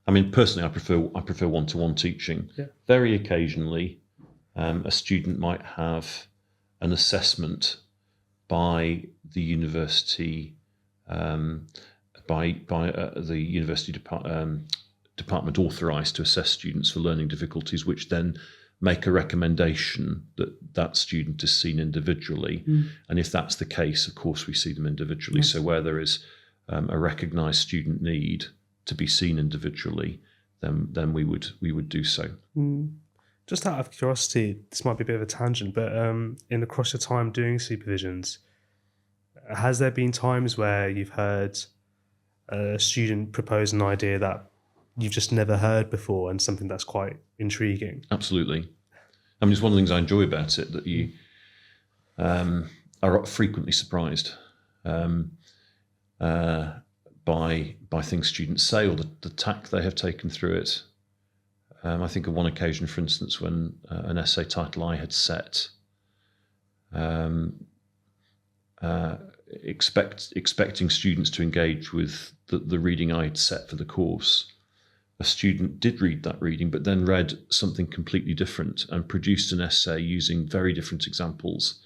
I mean, personally, I prefer 1-to-1 teaching. Yeah. Very occasionally, a student might have an assessment by the university, by the university department authorised to assess students for learning difficulties, which then make a recommendation that student is seen individually. And if that's the case, of course, we see them individually. Yes. So where there is a recognised student need to be seen individually, then we would do so. Just out of curiosity, this might be a bit of a tangent, but across your time doing supervisions, has there been times where you've heard a student propose an idea that you've just never heard before and something that's quite intriguing? Absolutely. I mean, it's one of the things I enjoy about it, that you are frequently surprised by things students say, or the tack they have taken through it. I think of one occasion, for instance, when an essay title I had set, expecting students to engage with the reading I had set for the course. A student did read that reading, but then read something completely different and produced an essay using very different examples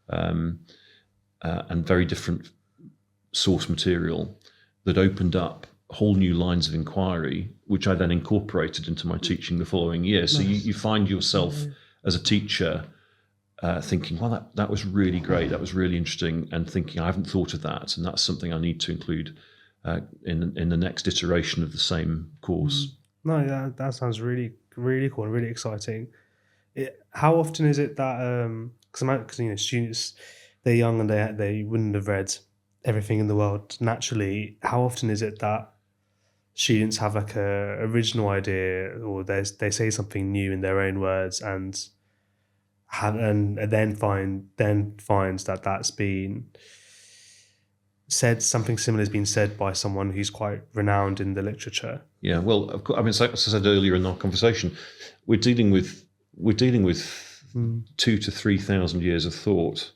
and very different source material that opened up whole new lines of inquiry, which I then incorporated into my teaching the following year. So you find yourself as a teacher thinking, well, that was really great, that was really interesting, and thinking, I haven't thought of that, and that's something I need to include in the next iteration of the same course. No, that sounds really, really cool and really exciting. How often is it that, because students, they're young and they wouldn't have read everything in the world naturally, how often is it that students have like a original idea, or they say something new in their own words, and then finds that that's been said, something similar has been said by someone who's quite renowned in the literature. Yeah, well, of course, I mean, as I said earlier in our conversation, we're dealing with 2,000 to 3,000 years of thought,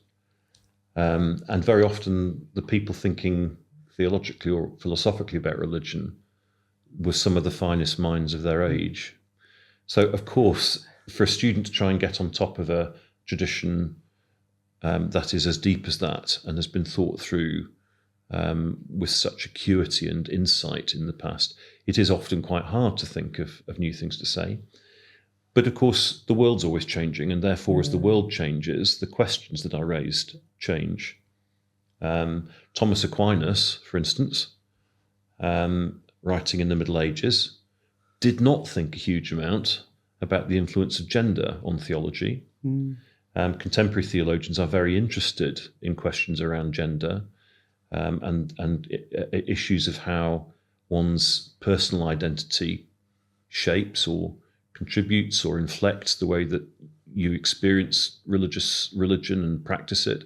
and very often the people thinking theologically or philosophically about religion were some of the finest minds of their age. So, of course, for a student to try and get on top of a tradition that is as deep as that and has been thought through with such acuity and insight in the past, it is often quite hard to think of new things to say. But of course, the world's always changing, and therefore, as the world changes, the questions that are raised change. Thomas Aquinas, for instance, writing in the Middle Ages, did not think a huge amount about the influence of gender on theology. Contemporary theologians are very interested in questions around gender and issues of how one's personal identity shapes or contributes or inflects the way that you experience religion and practice it.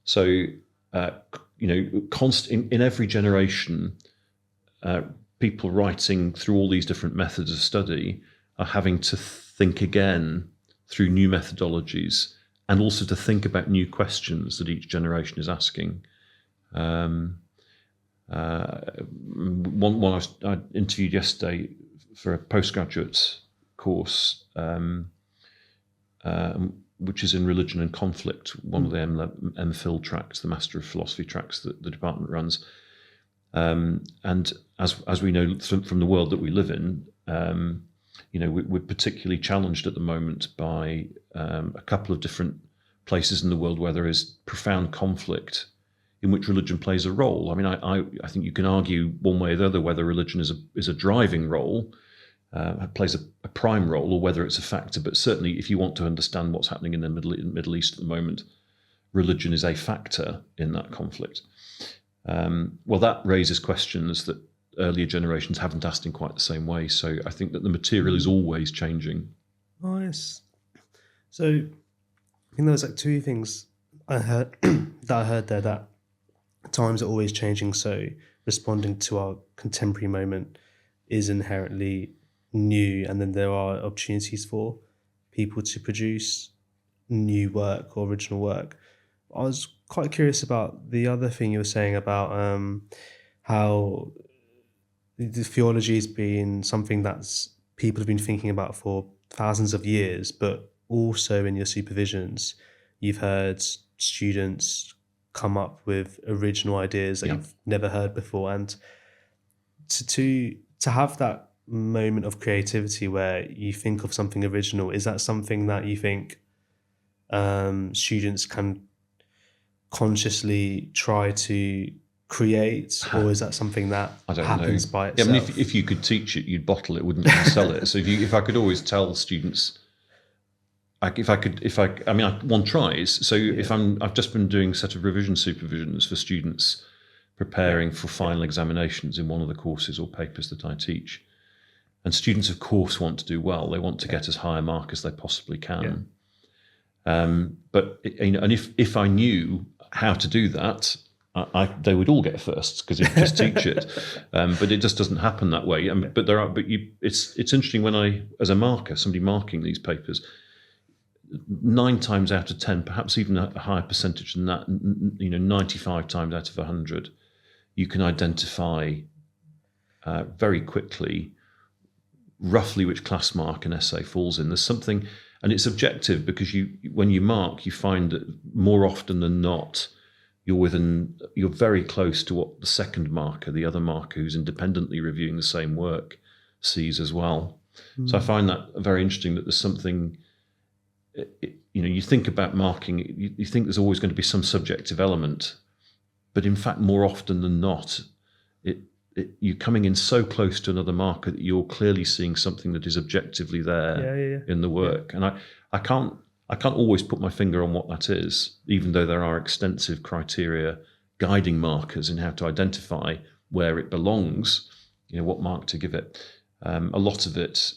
So, in every generation, people writing through all these different methods of study are having to think again through new methodologies, and also to think about new questions that each generation is asking. One I interviewed yesterday for a postgraduate course, which is in religion and conflict, one of the MPhil tracks, the Master of Philosophy tracks that the department runs. And as we know from the world that we live in, we're particularly challenged at the moment by a couple of different places in the world where there is profound conflict in which religion plays a role. I mean, I think you can argue one way or the other whether religion is a driving role, plays a prime role, or whether it's a factor. But certainly, if you want to understand what's happening in the Middle East at the moment, religion is a factor in that conflict. Well, that raises questions that earlier generations haven't asked in quite the same way. So I think that the material is always changing. Nice. So I think there was like two things I heard there, that times are always changing. So responding to our contemporary moment is inherently new, and then there are opportunities for people to produce new work or original work. I was quite curious about the other thing you were saying about how the theology has been something that's people have been thinking about for thousands of years, but also in your supervisions, you've heard students come up with original ideas that you've never heard before, and to have that moment of creativity where you think of something original, is that something that you think students can consciously try to create, or is that something that happens by itself? Yeah, I mean, if you could teach it, you'd bottle it, wouldn't you, and sell it? So if I could always tell students, one tries. So if I've just been doing a set of revision supervisions for students preparing for final examinations in one of the courses or papers that I teach, and students, of course, want to do well. They want to get as high a mark as they possibly can. But if I knew how to do that, they would all get firsts because you just teach it. But it just doesn't happen that way. It's interesting when as a marker, somebody marking these papers, 9 times out of 10, perhaps even a higher percentage than that, 95 times out of 100, you can identify very quickly roughly which class mark an essay falls in. There's something, and it's objective because when you mark, you find that more often than not, you're very close to what the second marker, the other marker who's independently reviewing the same work, sees as well. So I find that very interesting, that there's something, you think about marking, you think there's always going to be some subjective element, but in fact, more often than not, you're coming in so close to another marker that you're clearly seeing something that is objectively there in the work. And I can't always put my finger on what that is, even though there are extensive criteria guiding markers in how to identify where it belongs. what mark to give it. A lot of it,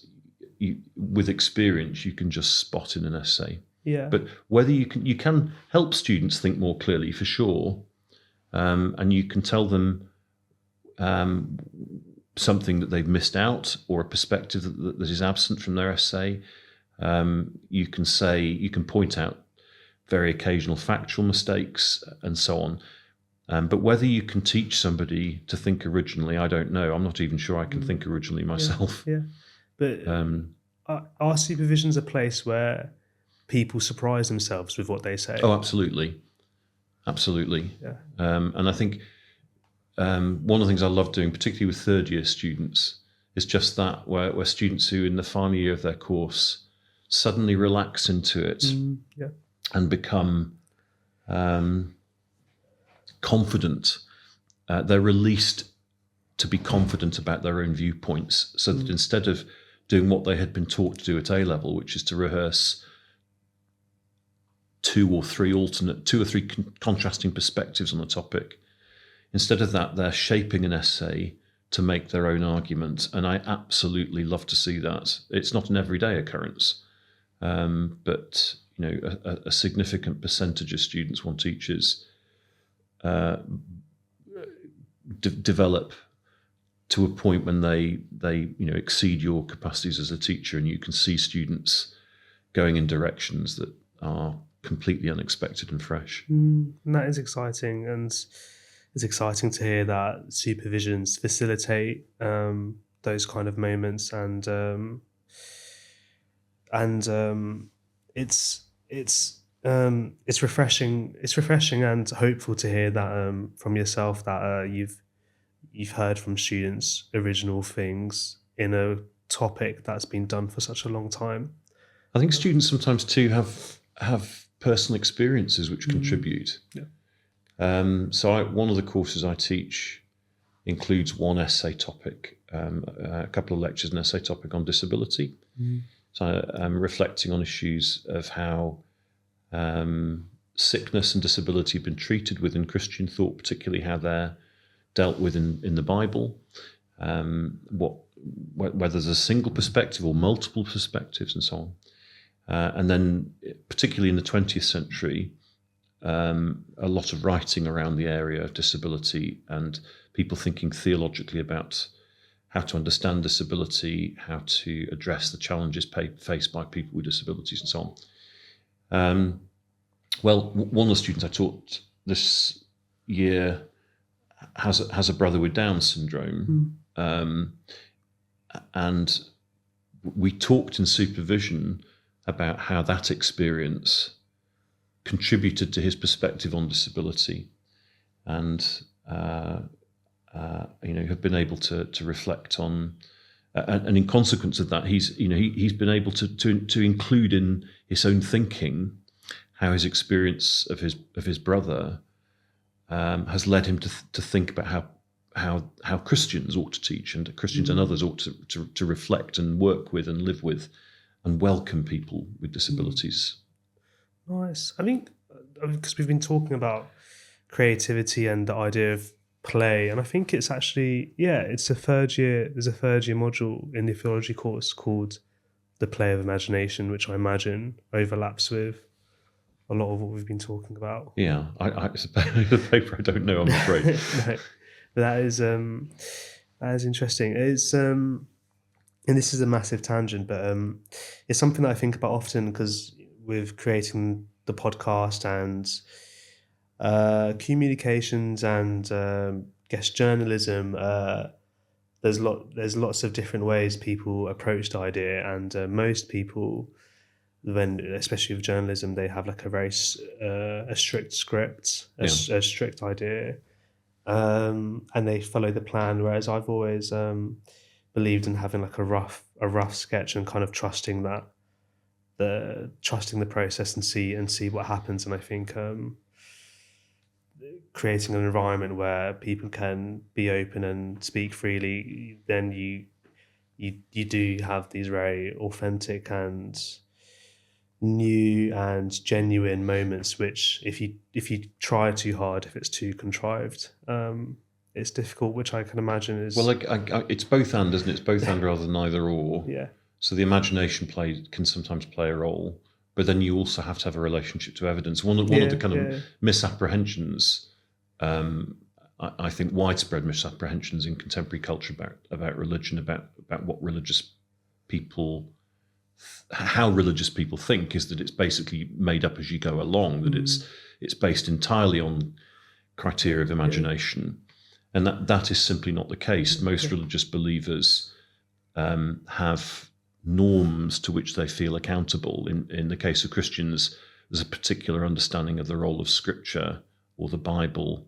with experience, you can just spot in an essay. Yeah. But whether you can help students think more clearly, for sure, and you can tell them something that they've missed out, or a perspective that is absent from their essay. You can point out very occasional factual mistakes and so on. But whether you can teach somebody to think originally, I don't know. I'm not even sure I can think originally myself. Yeah. But are supervisions a place where people surprise themselves with what they say? Oh, absolutely. Absolutely. Yeah. And I think one of the things I love doing, particularly with third-year students, is just that, where students who in the final year of their course suddenly relax into it and become confident. They're released to be confident about their own viewpoints, so that instead of doing what they had been taught to do at A-level, which is to rehearse two or three contrasting perspectives on a topic, instead of that, they're shaping an essay to make their own argument. And I absolutely love to see that. It's not an everyday occurrence, but a significant percentage of students one teaches develop to a point when they exceed your capacities as a teacher, and you can see students going in directions that are completely unexpected and fresh. And that is exciting, and it's exciting to hear that supervisions facilitate those kind of moments, and it's refreshing. It's refreshing and hopeful to hear that from yourself, that you've heard from students original things in a topic that's been done for such a long time. I think students sometimes too have personal experiences which contribute. So one of the courses I teach includes one essay topic, a couple of lectures, an essay topic on disability. So I'm reflecting on issues of how sickness and disability have been treated within Christian thought, particularly how they're dealt with in the Bible, whether there's a single perspective or multiple perspectives and so on. And then particularly in the 20th century, a lot of writing around the area of disability and people thinking theologically about how to understand disability, how to address the challenges faced by people with disabilities and so on. Well, one of the students I taught this year has a brother with Down syndrome, and we talked in supervision about how that experience contributed to his perspective on disability, and have been able to reflect on, and in consequence of that, he's been able to include in his own thinking how his experience of his brother has led him to think about how Christians ought to teach, and Christians and others ought to reflect and work with and live with and welcome people with disabilities. Nice. I think because we've been talking about creativity and the idea of play, and I think it's actually it's a third year. There's a third year module in the theology course called the play of imagination, which I imagine overlaps with a lot of what we've been talking about. Yeah, it's a paper I don't know, I'm afraid. No, but that is interesting. It's and this is a massive tangent, but it's something that I think about often, because with creating the podcast and communications and guest journalism, there's lots of different ways people approach the idea, and most people, especially with journalism, they have like a very a strict script, a strict idea, and they follow the plan. Whereas I've always believed in having like a rough sketch and kind of trusting the process and see what happens. And I think creating an environment where people can be open and speak freely, then you do have these very authentic and new and genuine moments, which if you try too hard, if it's too contrived, it's difficult, which I can imagine is... Well, it's both and, isn't it? It's both and rather than either or. Yeah. So the imagination can sometimes play a role, but then you also have to have a relationship to evidence. One of the kind of misapprehensions, I think widespread misapprehensions in contemporary culture about religion, about what religious people, how religious people think, is that it's basically made up as you go along, that it's based entirely on criteria of imagination. And that is simply not the case. Most religious believers have norms to which they feel accountable. In the case of Christians, there's a particular understanding of the role of Scripture or the Bible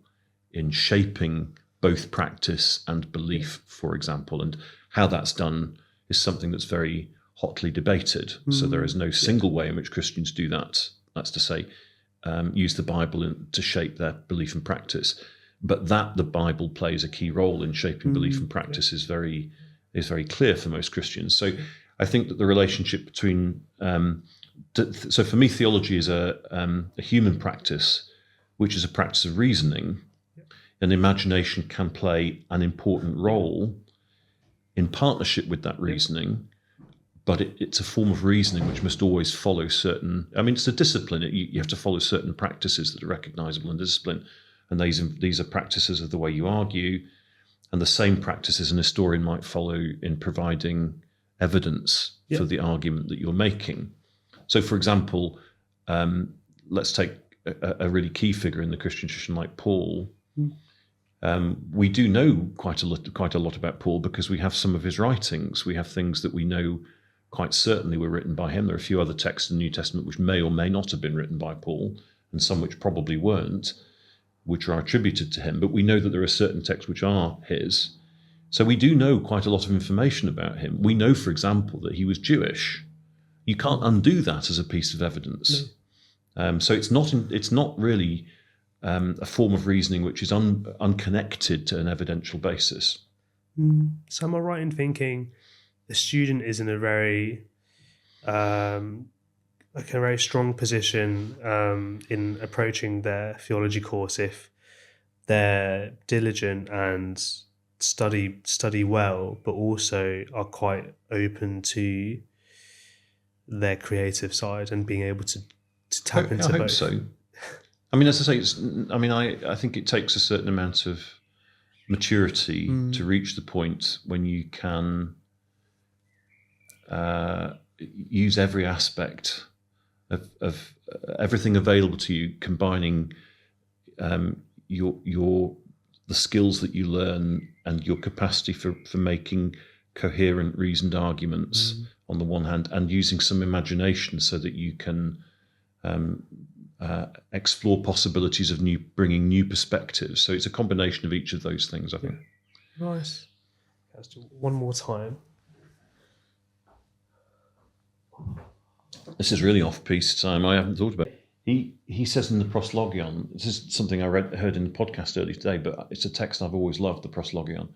in shaping both practice and belief, for example. And how that's done is something that's very hotly debated. So there is no single way in which Christians do that. That's to say, use the Bible to shape their belief and practice. But that the Bible plays a key role in shaping belief and practice is very clear for most Christians. So I think that the relationship between so for me, theology is a human practice, which is a practice of reasoning, and imagination can play an important role in partnership with that reasoning. But it's a form of reasoning which must always follow certain. I mean, it's a discipline. You have to follow certain practices that are recognisable in discipline, and these are practices of the way you argue, and the same practices an historian might follow in providing evidence for the argument that you're making. So, for example, let's take a really key figure in the Christian tradition like Paul. We do know quite a lot about Paul because we have some of his writings. We have things that we know quite certainly were written by him. There are a few other texts in the New Testament which may or may not have been written by Paul, and some which probably weren't, which are attributed to him. But we know that there are certain texts which are his. So we do know quite a lot of information about him. We know, for example, that he was Jewish. You can't undo that as a piece of evidence. No. So it's not really a form of reasoning which is unconnected to an evidential basis. So am I right in thinking the student is in a very strong position in approaching their theology course if they're diligent and study well, but also are quite open to their creative side and being able to tap into both? I hope so. I mean, as I say, I think it takes a certain amount of maturity to reach the point when you can use every aspect of everything available to you, combining the skills that you learn and your capacity for making coherent, reasoned arguments on the one hand, and using some imagination so that you can explore possibilities of bringing new perspectives. So it's a combination of each of those things, I think. Nice. Let's do one more time. This is really off-piece time. I haven't thought about it. He says in the Proslogion, this is something I heard in the podcast earlier today, but it's a text I've always loved, the Proslogion.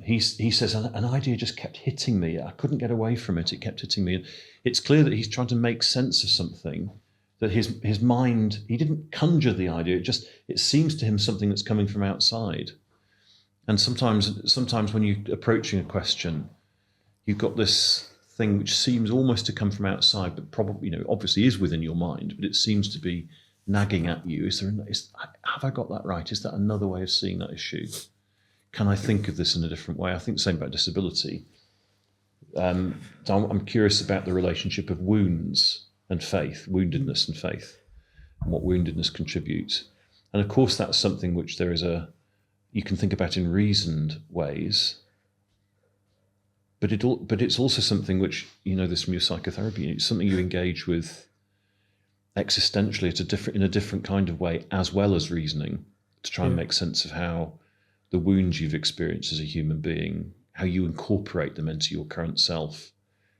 He says, an idea just kept hitting me. I couldn't get away from it. It kept hitting me. And it's clear that he's trying to make sense of something, that his mind, he didn't conjure the idea. It seems to him something that's coming from outside. And sometimes when you're approaching a question, you've got this thing which seems almost to come from outside, but probably, obviously is within your mind, but it seems to be nagging at you. Have I got that right? Is that another way of seeing that issue? Can I think of this in a different way? I think the same about disability. I'm curious about the relationship of wounds and faith, woundedness and faith, and what woundedness contributes. And of course, that's something which you can think about in reasoned ways. But it's also something which, this from your psychotherapy, it's something you engage with existentially in a different kind of way, as well as reasoning, to try and make sense of how the wounds you've experienced as a human being, how you incorporate them into your current self,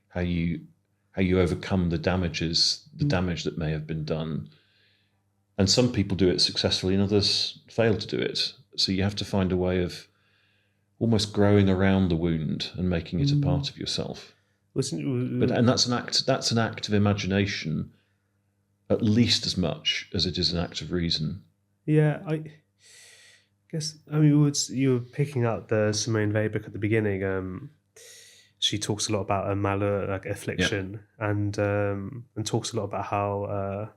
how you overcome the damage that may have been done. And some people do it successfully and others fail to do it. So you have to find a way of almost growing around the wound and making it a part of yourself. And that's an act of imagination, at least as much as it is an act of reason. Yeah, guess I mean you were picking out the Simone Weil book at the beginning. She talks a lot about a malheur, like affliction, and talks a lot about how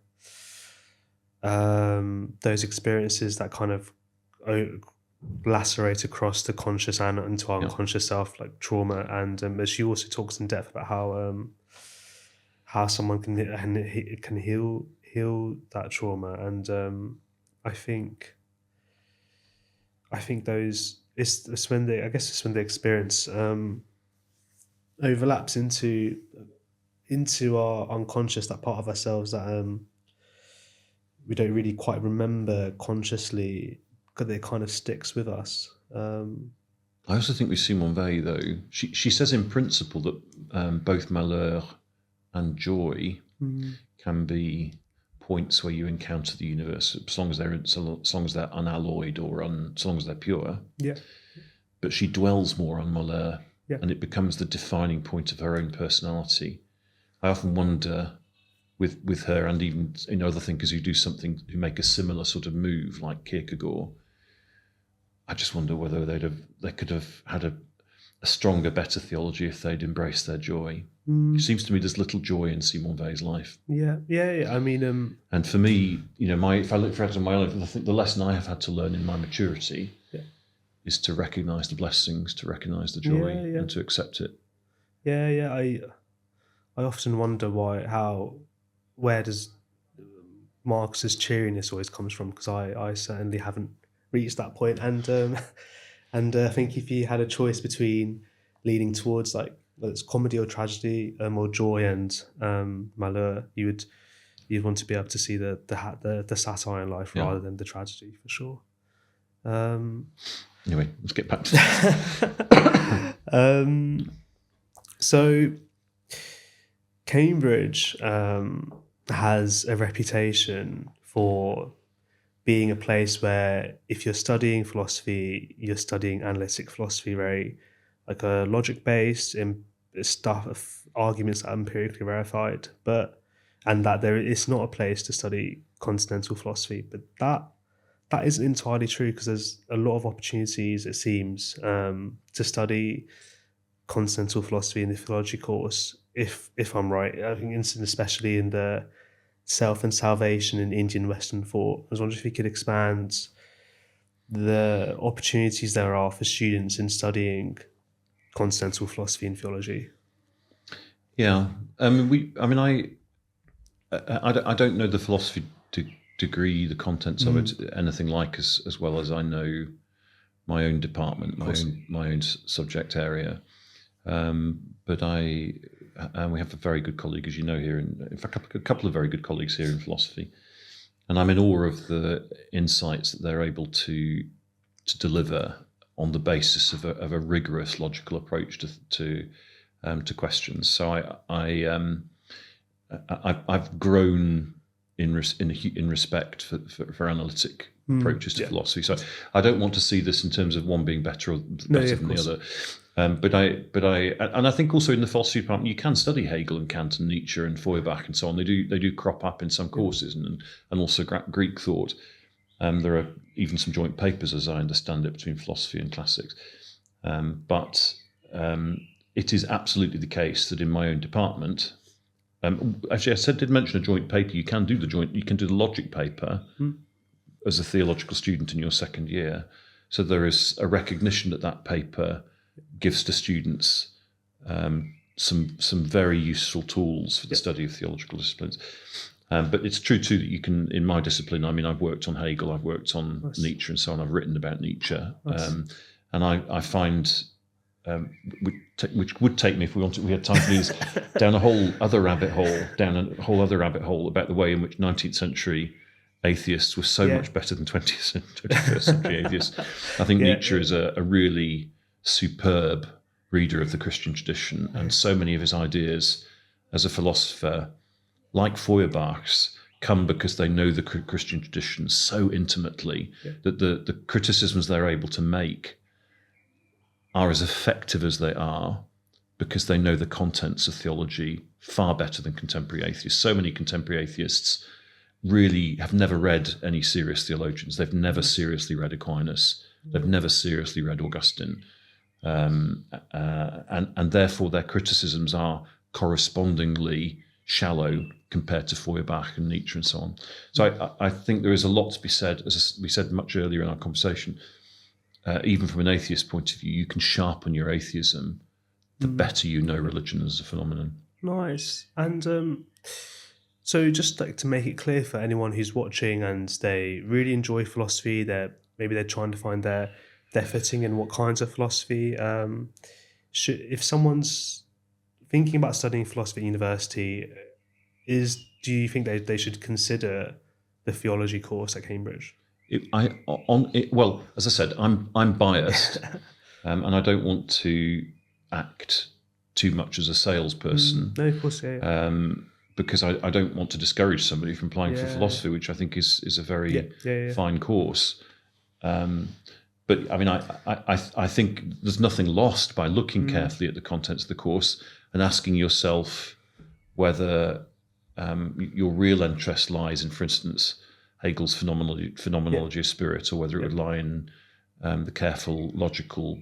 those experiences that kind of lacerate across the conscious and into our unconscious self, like trauma, and she also talks in depth about how someone can heal that trauma, and I think those it's when the experience overlaps into our unconscious, that part of ourselves that we don't really quite remember consciously, because it kind of sticks with us. I also think with Simone Weil, though, she says in principle that both malheur and joy can be points where you encounter the universe, as long as they're unalloyed or as long as they're pure. Yeah. But she dwells more on malheur, Yeah. and it becomes the defining point of her own personality. I often wonder with her, and even other thinkers who make a similar sort of move, like Kierkegaard, I just wonder whether they could have had a stronger, better theology if they'd embraced their joy. It seems to me there's little joy in Simone Weil's life. Yeah. I mean, and for me, if I look back at my life, I think the lesson I have had to learn in my maturity is to recognise the blessings, to recognise the joy, and to accept it. Yeah. I often wonder where does Marx's cheeriness always comes from, because I certainly haven't reached that point, and I think if you had a choice between leaning towards, like, whether it's comedy or tragedy, or joy and malheur, you'd want to be able to see the satire in life rather than the tragedy, for sure. Anyway, let's get back to that. So Cambridge has a reputation for being a place where, if you're studying philosophy, you're studying analytic philosophy, very like a logic-based stuff of arguments that are empirically verified, and that it's not a place to study continental philosophy. But that isn't entirely true, because there's a lot of opportunities, it seems, to study continental philosophy in the theology course, if I'm right. I think especially in the self and salvation in Indian Western thought. I was wondering if you could expand the opportunities there are for students in studying continental philosophy and theology. Yeah, I don't know the philosophy degree, the contents of it, anything like as well as I know my own department, my own subject area. But we have a very good colleague, as you know, here, in fact, a couple of very good colleagues here in philosophy, and I'm in awe of the insights that they're able to deliver on the basis of a rigorous logical approach to questions. So I've grown in respect for analytic approaches to philosophy. So I don't want to see this in terms of one being better than the other. But I think also in the philosophy department you can study Hegel and Kant and Nietzsche and Feuerbach and so on. They do crop up in some courses, and also Greek thought. There are even some joint papers, as I understand it, between philosophy and classics. But it is absolutely the case that in my own department, actually I did mention a joint paper. You can do the logic paper as a theological student in your second year. So there is a recognition that paper gives to students some very useful tools for the study of theological disciplines. But it's true too that you can, in my discipline, I mean, I've worked on Hegel, I've worked on Nietzsche and so on, I've written about Nietzsche. And I find, which would take me, if we had time to do this, down a whole other rabbit hole about the way in which 19th century atheists were so much better than 21st century atheists. I think Nietzsche is a really superb reader of the Christian tradition, and so many of his ideas as a philosopher, like Feuerbach's, come because they know the Christian tradition so intimately that the criticisms they're able to make are as effective as they are because they know the contents of theology far better than contemporary atheists. So many contemporary atheists really have never read any serious theologians. They've never seriously read Aquinas. They've never seriously read Augustine. And therefore their criticisms are correspondingly shallow compared to Feuerbach and Nietzsche and so on. So I think there is a lot to be said, as we said much earlier in our conversation, even from an atheist point of view, you can sharpen your atheism the better you know religion as a phenomenon. Nice. And so just like to make it clear for anyone who's watching and they really enjoy philosophy, maybe they're trying to find their fitting in what kinds of philosophy. If someone's thinking about studying philosophy at university, do you think they should consider the theology course at Cambridge? Well, as I said, I'm biased, and I don't want to act too much as a salesperson. No, of course, yeah. Because I don't want to discourage somebody from applying for philosophy, which I think is a very fine course. But I mean, I think there's nothing lost by looking carefully at the contents of the course and asking yourself whether your real interest lies in, for instance, Hegel's phenomenology of spirit, or whether it would lie in the careful, logical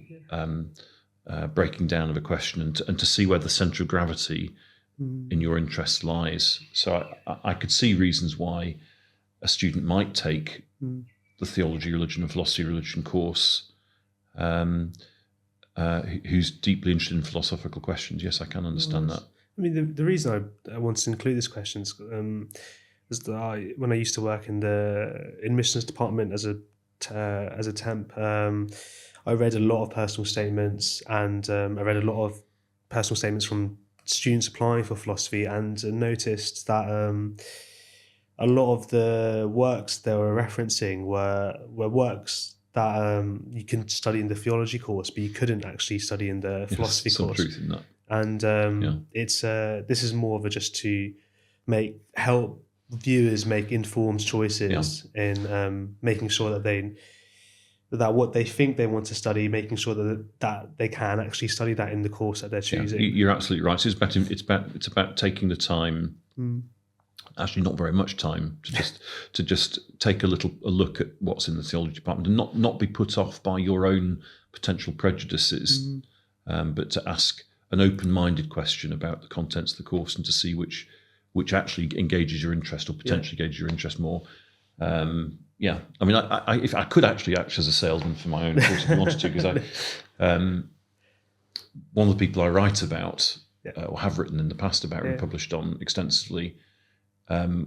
breaking down of a question, and to see where the centre of gravity in your interest lies. So I could see reasons why a student might take the theology, religion, and philosophy religion course, who's deeply interested in philosophical questions. Yes, I can understand that. I mean, the reason I wanted to include this question is that when I used to work in the admissions department as a temp, I read a lot of personal statements, and I read a lot of personal statements from students applying for philosophy, and noticed that a lot of the works they were referencing were works that you can study in the theology course, but you couldn't actually study in the philosophy course. Some truth in that. And it's this is more of just to help viewers make informed choices in making sure that what they think they want to study, making sure that they can actually study that in the course that they're choosing. You're absolutely right. It's about taking the time. Actually, not very much time to just take a look at what's in the theology department, and not be put off by your own potential prejudices, but to ask an open-minded question about the contents of the course, and to see which actually engages your interest, or potentially engages your interest more. I mean, if I could actually act as a salesman for my own course if I wanted to, because one of the people I write about, or have written in the past about and published on extensively,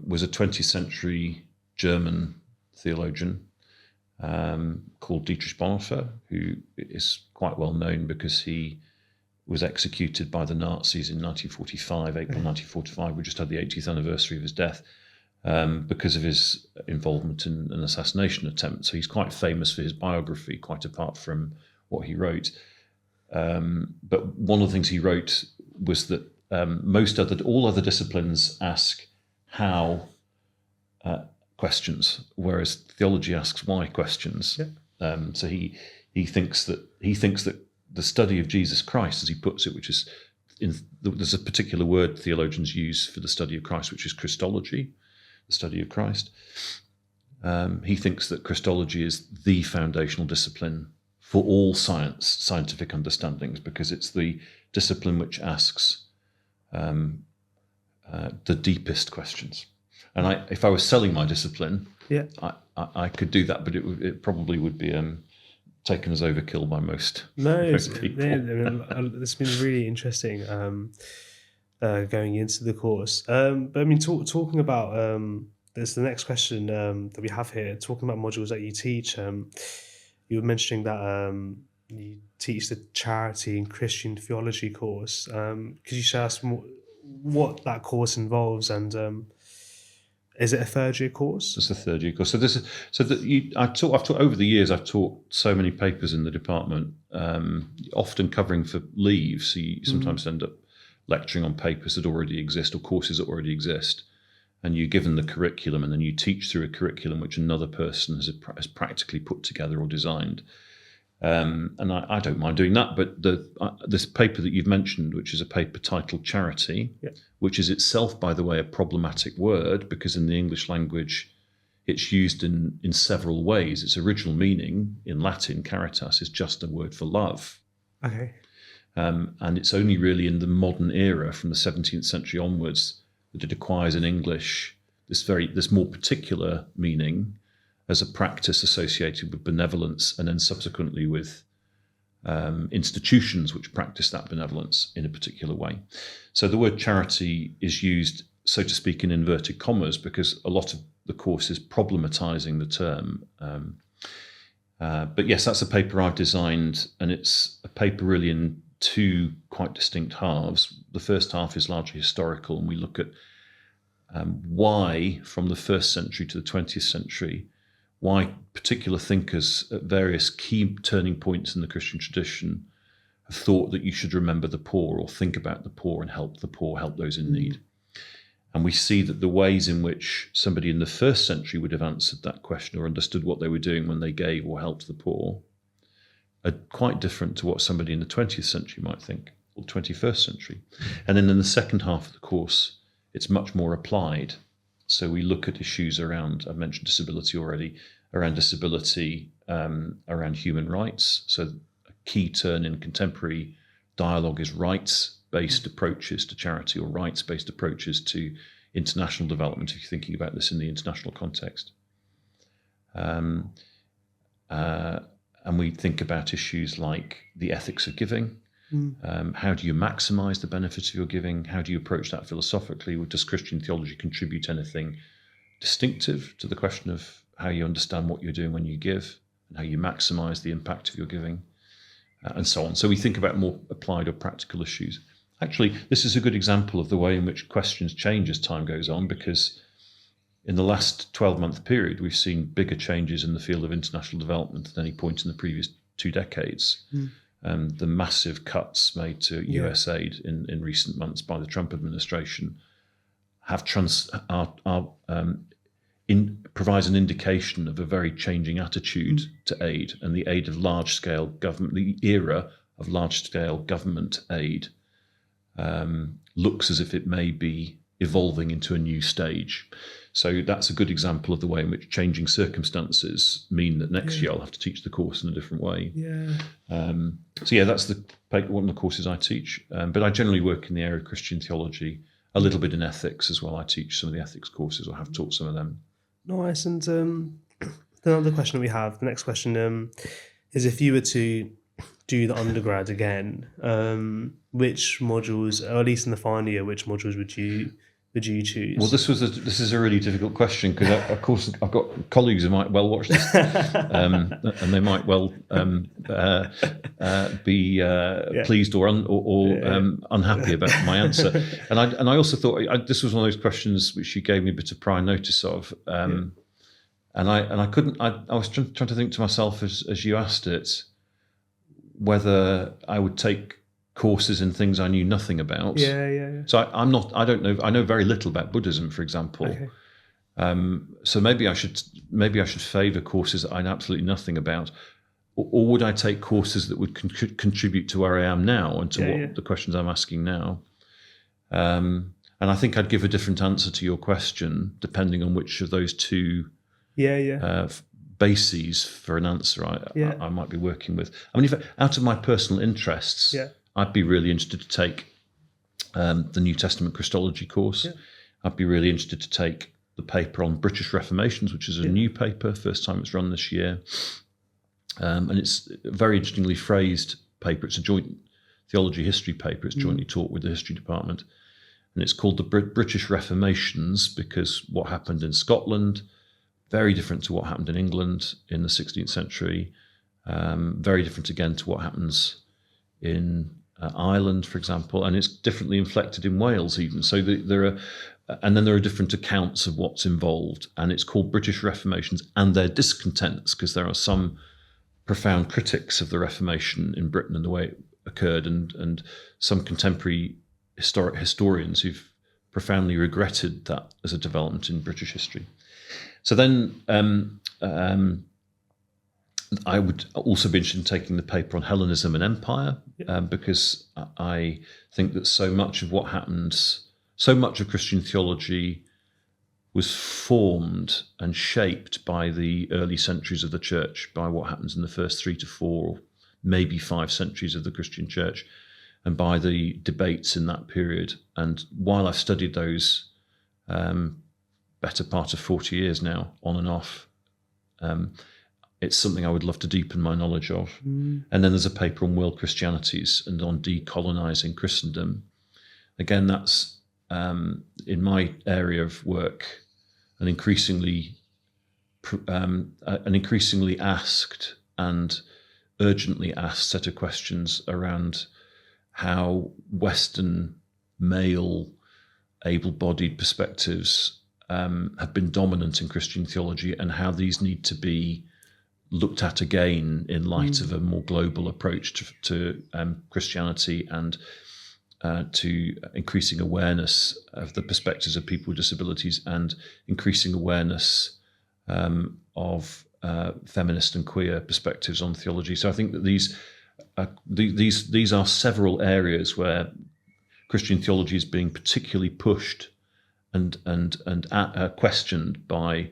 was a 20th century German theologian called Dietrich Bonhoeffer, who is quite well known because he was executed by the Nazis in April 1945. We just had the 80th anniversary of his death, because of his involvement in an assassination attempt. So he's quite famous for his biography, quite apart from what he wrote. But one of the things he wrote was that all other disciplines ask how questions, whereas theology asks why questions. So he thinks that the study of Jesus Christ, as he puts it, which is there's a particular word theologians use for the study of Christ, which is Christology, the study of Christ. He thinks that Christology is the foundational discipline for all scientific understandings, because it's the discipline which asks the deepest questions. And if I was selling my discipline, I could do that, but it probably would be taken as overkill by most people. It's been really interesting going into the course. But I mean, talking about there's the next question that we have here. Talking about modules that you teach, you were mentioning that you teach the charity and Christian theology course. Could you share us what that course involves, and is it a third year course? It's a third year course. I've taught over the years. I've taught so many papers in the department, often covering for leave. So you sometimes end up lecturing on papers that already exist, or courses that already exist, and you're given the curriculum, and then you teach through a curriculum which another person has practically put together or designed. And I don't mind doing that, but this paper that you've mentioned, which is a paper titled Charity, which is itself, by the way, a problematic word, because in the English language, it's used in several ways. Its original meaning in Latin, caritas, is just a word for love. Okay. And it's only really in the modern era, from the 17th century onwards, that it acquires in English this more particular meaning as a practice associated with benevolence, and then subsequently with institutions which practice that benevolence in a particular way. So the word charity is used, so to speak, in inverted commas, because a lot of the course is problematizing the term. But yes, that's a paper I've designed, and it's a paper really in two quite distinct halves. The first half is largely historical, and we look at why, from the 1st century to the 20th century, why particular thinkers at various key turning points in the Christian tradition have thought that you should remember the poor, or think about the poor and help the poor, help those in need. And we see that the ways in which somebody in the 1st century would have answered that question or understood what they were doing when they gave or helped the poor are quite different to what somebody in the 20th century might think, or 21st century. And then in the second half of the course, it's much more applied. So we look at issues around, I've mentioned disability already, around disability, around human rights. So a key turn in contemporary dialogue is rights-based approaches to charity, or rights-based approaches to international development, if you're thinking about this in the international context. And we think about issues like the ethics of giving. How do you maximize the benefit of your giving? How do you approach that philosophically? Does Christian theology contribute anything distinctive to the question of how you understand what you're doing when you give, and how you maximize the impact of your giving, and so on? So we think about more applied or practical issues. Actually, this is a good example of the way in which questions change as time goes on, because in the last 12-month period, we've seen bigger changes in the field of international development than any point in the previous 2 decades. The massive cuts made to US aid in recent months by the Trump administration provides an indication of a very changing attitude to aid, and the aid of large-scale government, the era of large-scale government aid looks as if it may be evolving into a new stage. So that's a good example of the way in which changing circumstances mean that next year I'll have to teach the course in a different way. So that's one of the courses I teach. But I generally work in the area of Christian theology, a little bit in ethics as well. I teach some of the ethics courses, or have taught some of them. Nice. And the other question we have, the next question, is if you were to do the undergrad again, which modules, or at least in the final year, which modules would you choose? Well, this is a really difficult question, because of course I've got colleagues who might well watch this, and they might well be pleased or unhappy about my answer. And I also thought this was one of those questions which you gave me a bit of prior notice of, and I couldn't. I was trying to think to myself as you asked it, whether I would take courses in things I knew nothing about. So I don't know. I know very little about Buddhism, for example. So maybe I should favour courses that I know absolutely nothing about, or would I take courses that would contribute to where I am now and to what the questions I'm asking now? And I think I'd give a different answer to your question depending on which of those two bases for an answer I might be working with. I mean, if out of my personal interests, I'd be really interested to take the New Testament Christology course. I'd be really interested to take the paper on British Reformations, which is a new paper, first time it's run this year. And it's a very interestingly phrased paper. It's a joint theology history paper. It's jointly taught with the history department. And it's called the British Reformations because what happened in Scotland, very different to what happened in England in the 16th century, very different again to what happens in Ireland, for example, and it's differently inflected in Wales even. So there are different accounts of what's involved, and it's called British Reformations and their discontents, because there are some profound critics of the Reformation in Britain and the way it occurred, and some contemporary historians who've profoundly regretted that as a development in British history. So then I would also be interested in taking the paper on Hellenism and empire, because I think that so much of Christian theology was formed and shaped by the early centuries of the church, by what happens in the first 3 to 4, or maybe 5 centuries of the Christian church, and by the debates in that period. And while I've studied those better part of 40 years now, on and off, it's something I would love to deepen my knowledge of. And then there's a paper on world Christianities and on decolonizing Christendom. Again, that's in my area of work an increasingly asked and urgently asked set of questions around how Western male able-bodied perspectives have been dominant in Christian theology, and how these need to be looked at again in light of a more global approach to Christianity, and to increasing awareness of the perspectives of people with disabilities, and increasing awareness of feminist and queer perspectives on theology. So I think that these are several areas where Christian theology is being particularly pushed and questioned by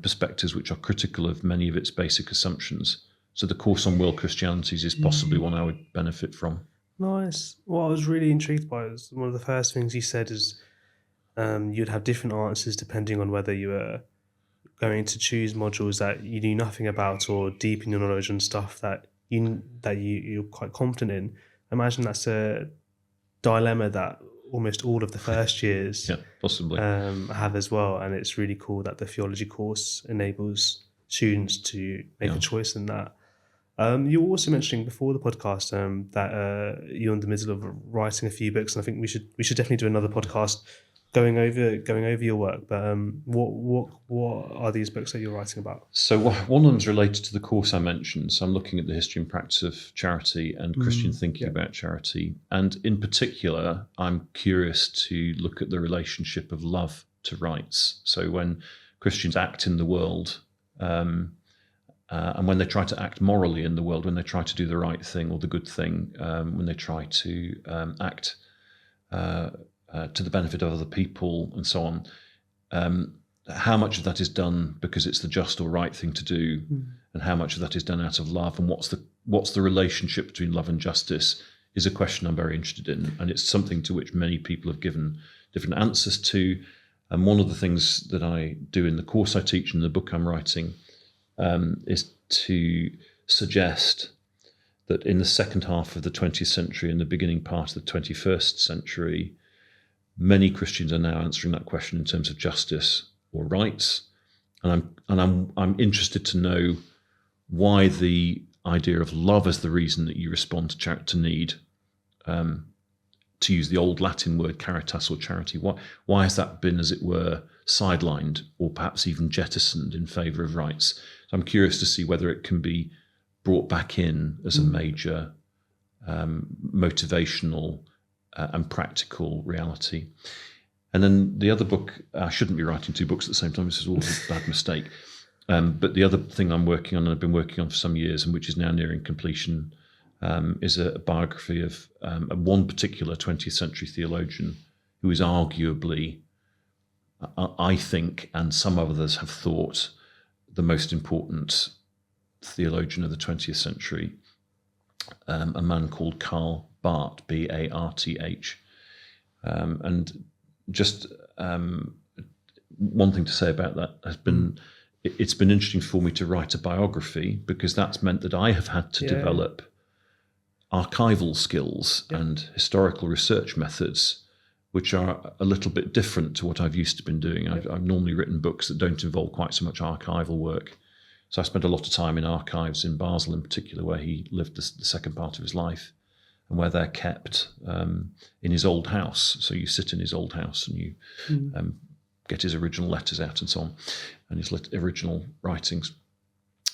perspectives which are critical of many of its basic assumptions. So the course on world Christianities is possibly one I would benefit from. Nice. What I was really intrigued by was one of the first things you said is you'd have different answers depending on whether you were going to choose modules that you knew nothing about, or deepen your knowledge on stuff that you're quite confident in. I imagine that's a dilemma that almost all of the first years possibly have as well, and it's really cool that the theology course enables students to make a choice in that. You were also mentioning before the podcast that you're in the middle of writing a few books, and I think we should definitely do another podcast going over your work. But what are these books that you're writing about? So one of them is related to the course I mentioned. So I'm looking at the history and practice of charity and Christian thinking about charity. And in particular, I'm curious to look at the relationship of love to rights. So when Christians act in the world, and when they try to act morally in the world, when they try to do the right thing or the good thing, when they try to act to the benefit of other people and so on, how much of that is done because it's the just or right thing to do, and how much of that is done out of love, and what's the relationship between love and justice is a question I'm very interested in, and it's something to which many people have given different answers to. And one of the things that I do in the course I teach and the book I'm writing is to suggest that in the second half of the 20th century and the beginning part of the 21st century, many Christians are now answering that question in terms of justice or rights, and I'm interested to know why the idea of love as the reason that you respond to need, to use the old Latin word caritas or charity, why has that been, as it were, sidelined or perhaps even jettisoned in favour of rights? So I'm curious to see whether it can be brought back in as a major motivational and practical reality. And then the other book, I shouldn't be writing 2 books at the same time, this is always a bad mistake. But the other thing I'm working on, and I've been working on for some years, and which is now nearing completion, is a biography of one particular 20th century theologian who is arguably, I think, and some others have thought, the most important theologian of the 20th century, a man called Karl Barth, B-A-R-T-H. And just one thing to say about that has been, it's been interesting for me to write a biography, because that's meant that I have had to develop archival skills and historical research methods, which are a little bit different to what I've used to been doing. I've normally written books that don't involve quite so much archival work. So I spent a lot of time in archives in Basel in particular, where he lived the second part of his life, and where they're kept in his old house. So you sit in his old house and you get his original letters out and so on, and his original writings.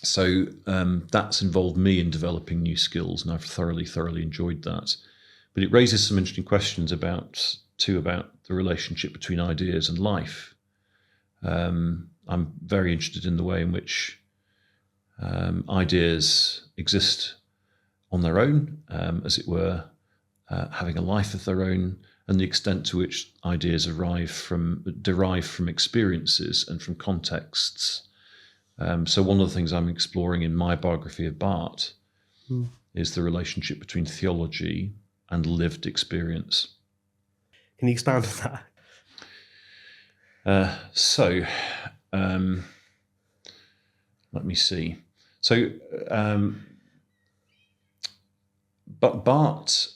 So that's involved me in developing new skills, and I've thoroughly enjoyed that. But it raises some interesting questions about the relationship between ideas and life. I'm very interested in the way in which Ideas exist on their own, as it were, having a life of their own, and the extent to which ideas derive from experiences and from contexts. So one of the things I'm exploring in my biography of Barth is the relationship between theology and lived experience. Can you expand on that? Let me see. So, but Barth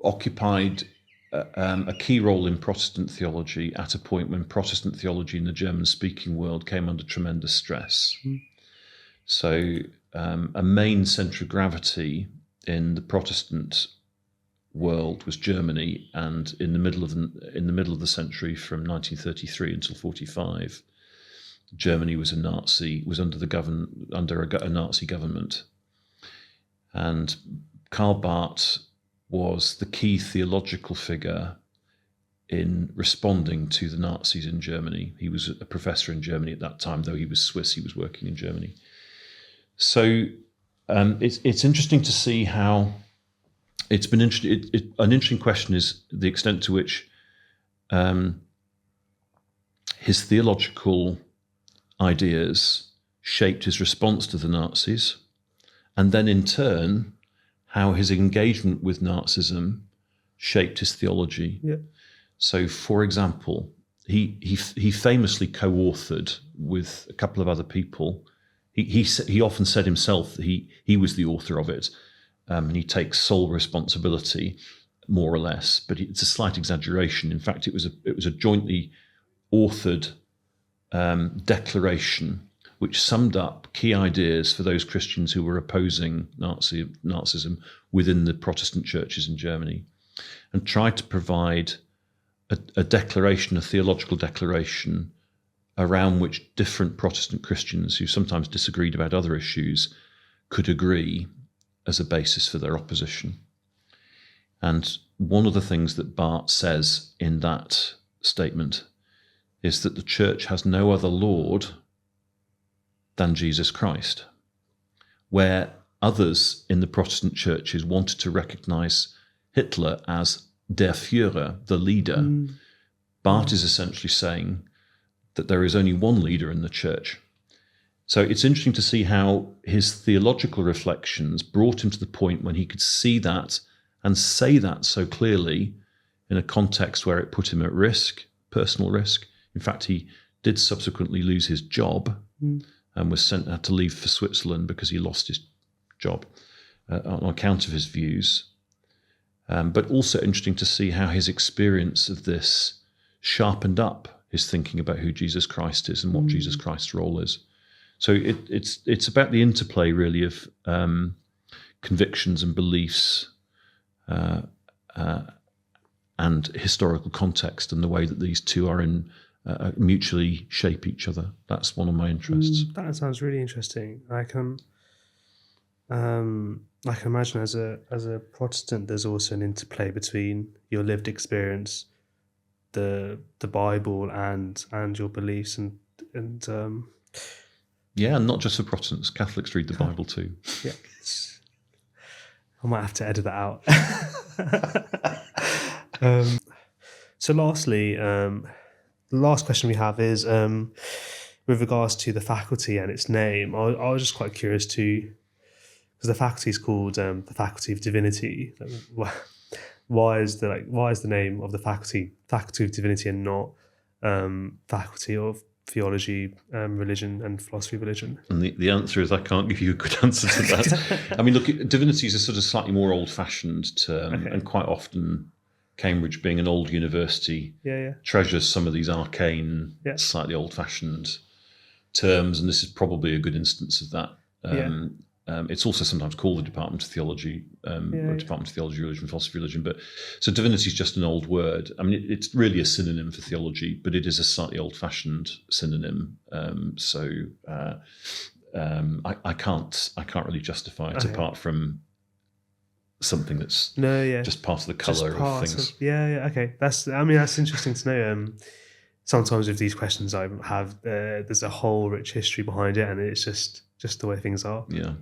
occupied a key role in Protestant theology at a point when Protestant theology in the German-speaking world came under tremendous stress. So, a main centre of gravity in the Protestant world was Germany, and in the middle of the century, from 1933 until 1945, Germany was under a Nazi government, and Karl Barth was the key theological figure in responding to the Nazis in Germany. He was a professor in Germany at that time, though he was Swiss. He was working in Germany. So it's interesting to see how it's been interesting. An interesting question is the extent to which his theological ideas shaped his response to the Nazis, and then in turn, how his engagement with Nazism shaped his theology. Yeah. So, for example, he famously co-authored with a couple of other people. He often said himself that he was the author of it, and he takes sole responsibility, more or less. But it's a slight exaggeration. In fact, it was a jointly authored declaration which summed up key ideas for those Christians who were opposing Nazism within the Protestant churches in Germany, and tried to provide a theological declaration, around which different Protestant Christians who sometimes disagreed about other issues could agree as a basis for their opposition. And one of the things that Barth says in that statement is that the church has no other Lord than Jesus Christ, where others in the Protestant churches wanted to recognize Hitler as der Führer, the leader. Barth is essentially saying that there is only one leader in the church. So it's interesting to see how his theological reflections brought him to the point when he could see that and say that so clearly in a context where it put him at risk, personal risk. In fact, he did subsequently lose his job and had to leave for Switzerland because he lost his job on account of his views. But also interesting to see how his experience of this sharpened up his thinking about who Jesus Christ is and what Jesus Christ's role is. So it's about the interplay, really, of convictions and beliefs and historical context, and the way that these two are in mutually shape each other. That's one of my interests. That sounds really interesting. I can imagine as a Protestant, there's also an interplay between your lived experience, the Bible, and your beliefs, and yeah, and not just for Protestants. Catholics read the Bible too. Yeah, I might have to edit that out. So, lastly, the last question we have is with regards to the faculty and its name. I was just quite curious because the faculty is called the Faculty of Divinity. Why is the name of the Faculty of Divinity and not Faculty of Theology, Religion and Philosophy of Religion? And the answer is I can't give you a good answer to that. I mean, look, divinity is a sort of slightly more old-fashioned term, and quite often Cambridge, being an old university, treasures some of these arcane, slightly old-fashioned terms, and this is probably a good instance of that. It's also sometimes called the Department of Theology, or Department of Theology, Religion, Philosophy, Religion. But so divinity is just an old word. I mean, it's really a synonym for theology, but it is a slightly old-fashioned synonym. I can't really justify it apart from something that's just part of the colour of things. Okay. That's interesting to know. Sometimes with these questions I have, there's a whole rich history behind it, and it's just just the way things are. Yeah.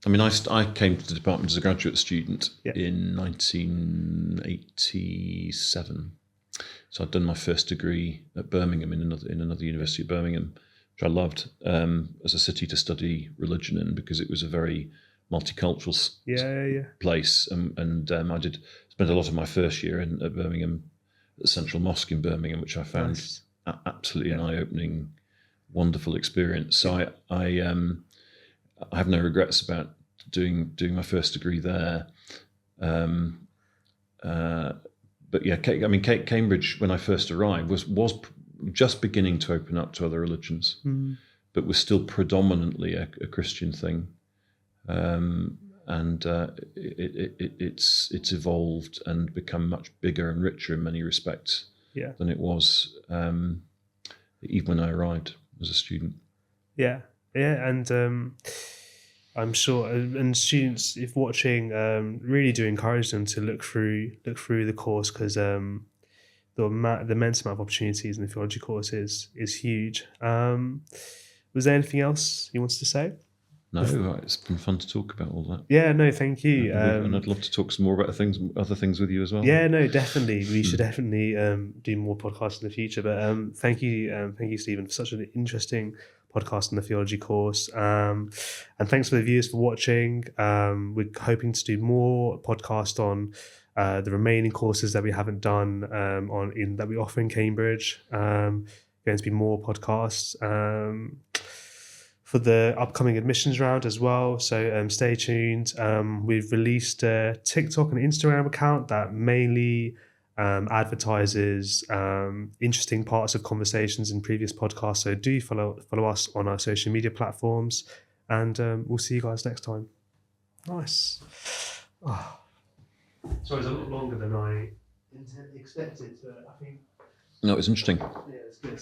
I mean, I came to the department as a graduate student in 1987. So I'd done my first degree at Birmingham in another university at Birmingham, which I loved as a city to study religion in, because it was a very multicultural place. And I did spend a lot of my first year at Birmingham, at the Central Mosque in Birmingham, which I found absolutely an eye-opening, wonderful experience. So I have no regrets about doing my first degree there. But yeah, I mean, Cambridge, when I first arrived, was just beginning to open up to other religions, but was still predominantly a Christian thing. And it's evolved and become much bigger and richer in many respects than it was even when I arrived as a student. Yeah, and I'm sure, and students, if watching, really do encourage them to look through the course, because the immense amount of opportunities in the theology course is huge. Was there anything else you wanted to say? No, it's been fun to talk about all that. Yeah, no, thank you. And I'd love to talk some more about other things with you as well. Yeah, no, definitely. We should definitely do more podcasts in the future. But thank you, Stephen, for such an interesting podcast on the theology course. And thanks for the viewers for watching. We're hoping to do more podcasts on the remaining courses that we haven't done that we offer in Cambridge. Going to be more podcasts for the upcoming admissions round as well. So stay tuned. We've released a TikTok and Instagram account that mainly advertises interesting parts of conversations in previous podcasts. So do follow us on our social media platforms, and we'll see you guys next time. Nice. Oh. Sorry, it's a lot longer than I expected, but I think... No, it's interesting. Yeah, it's good.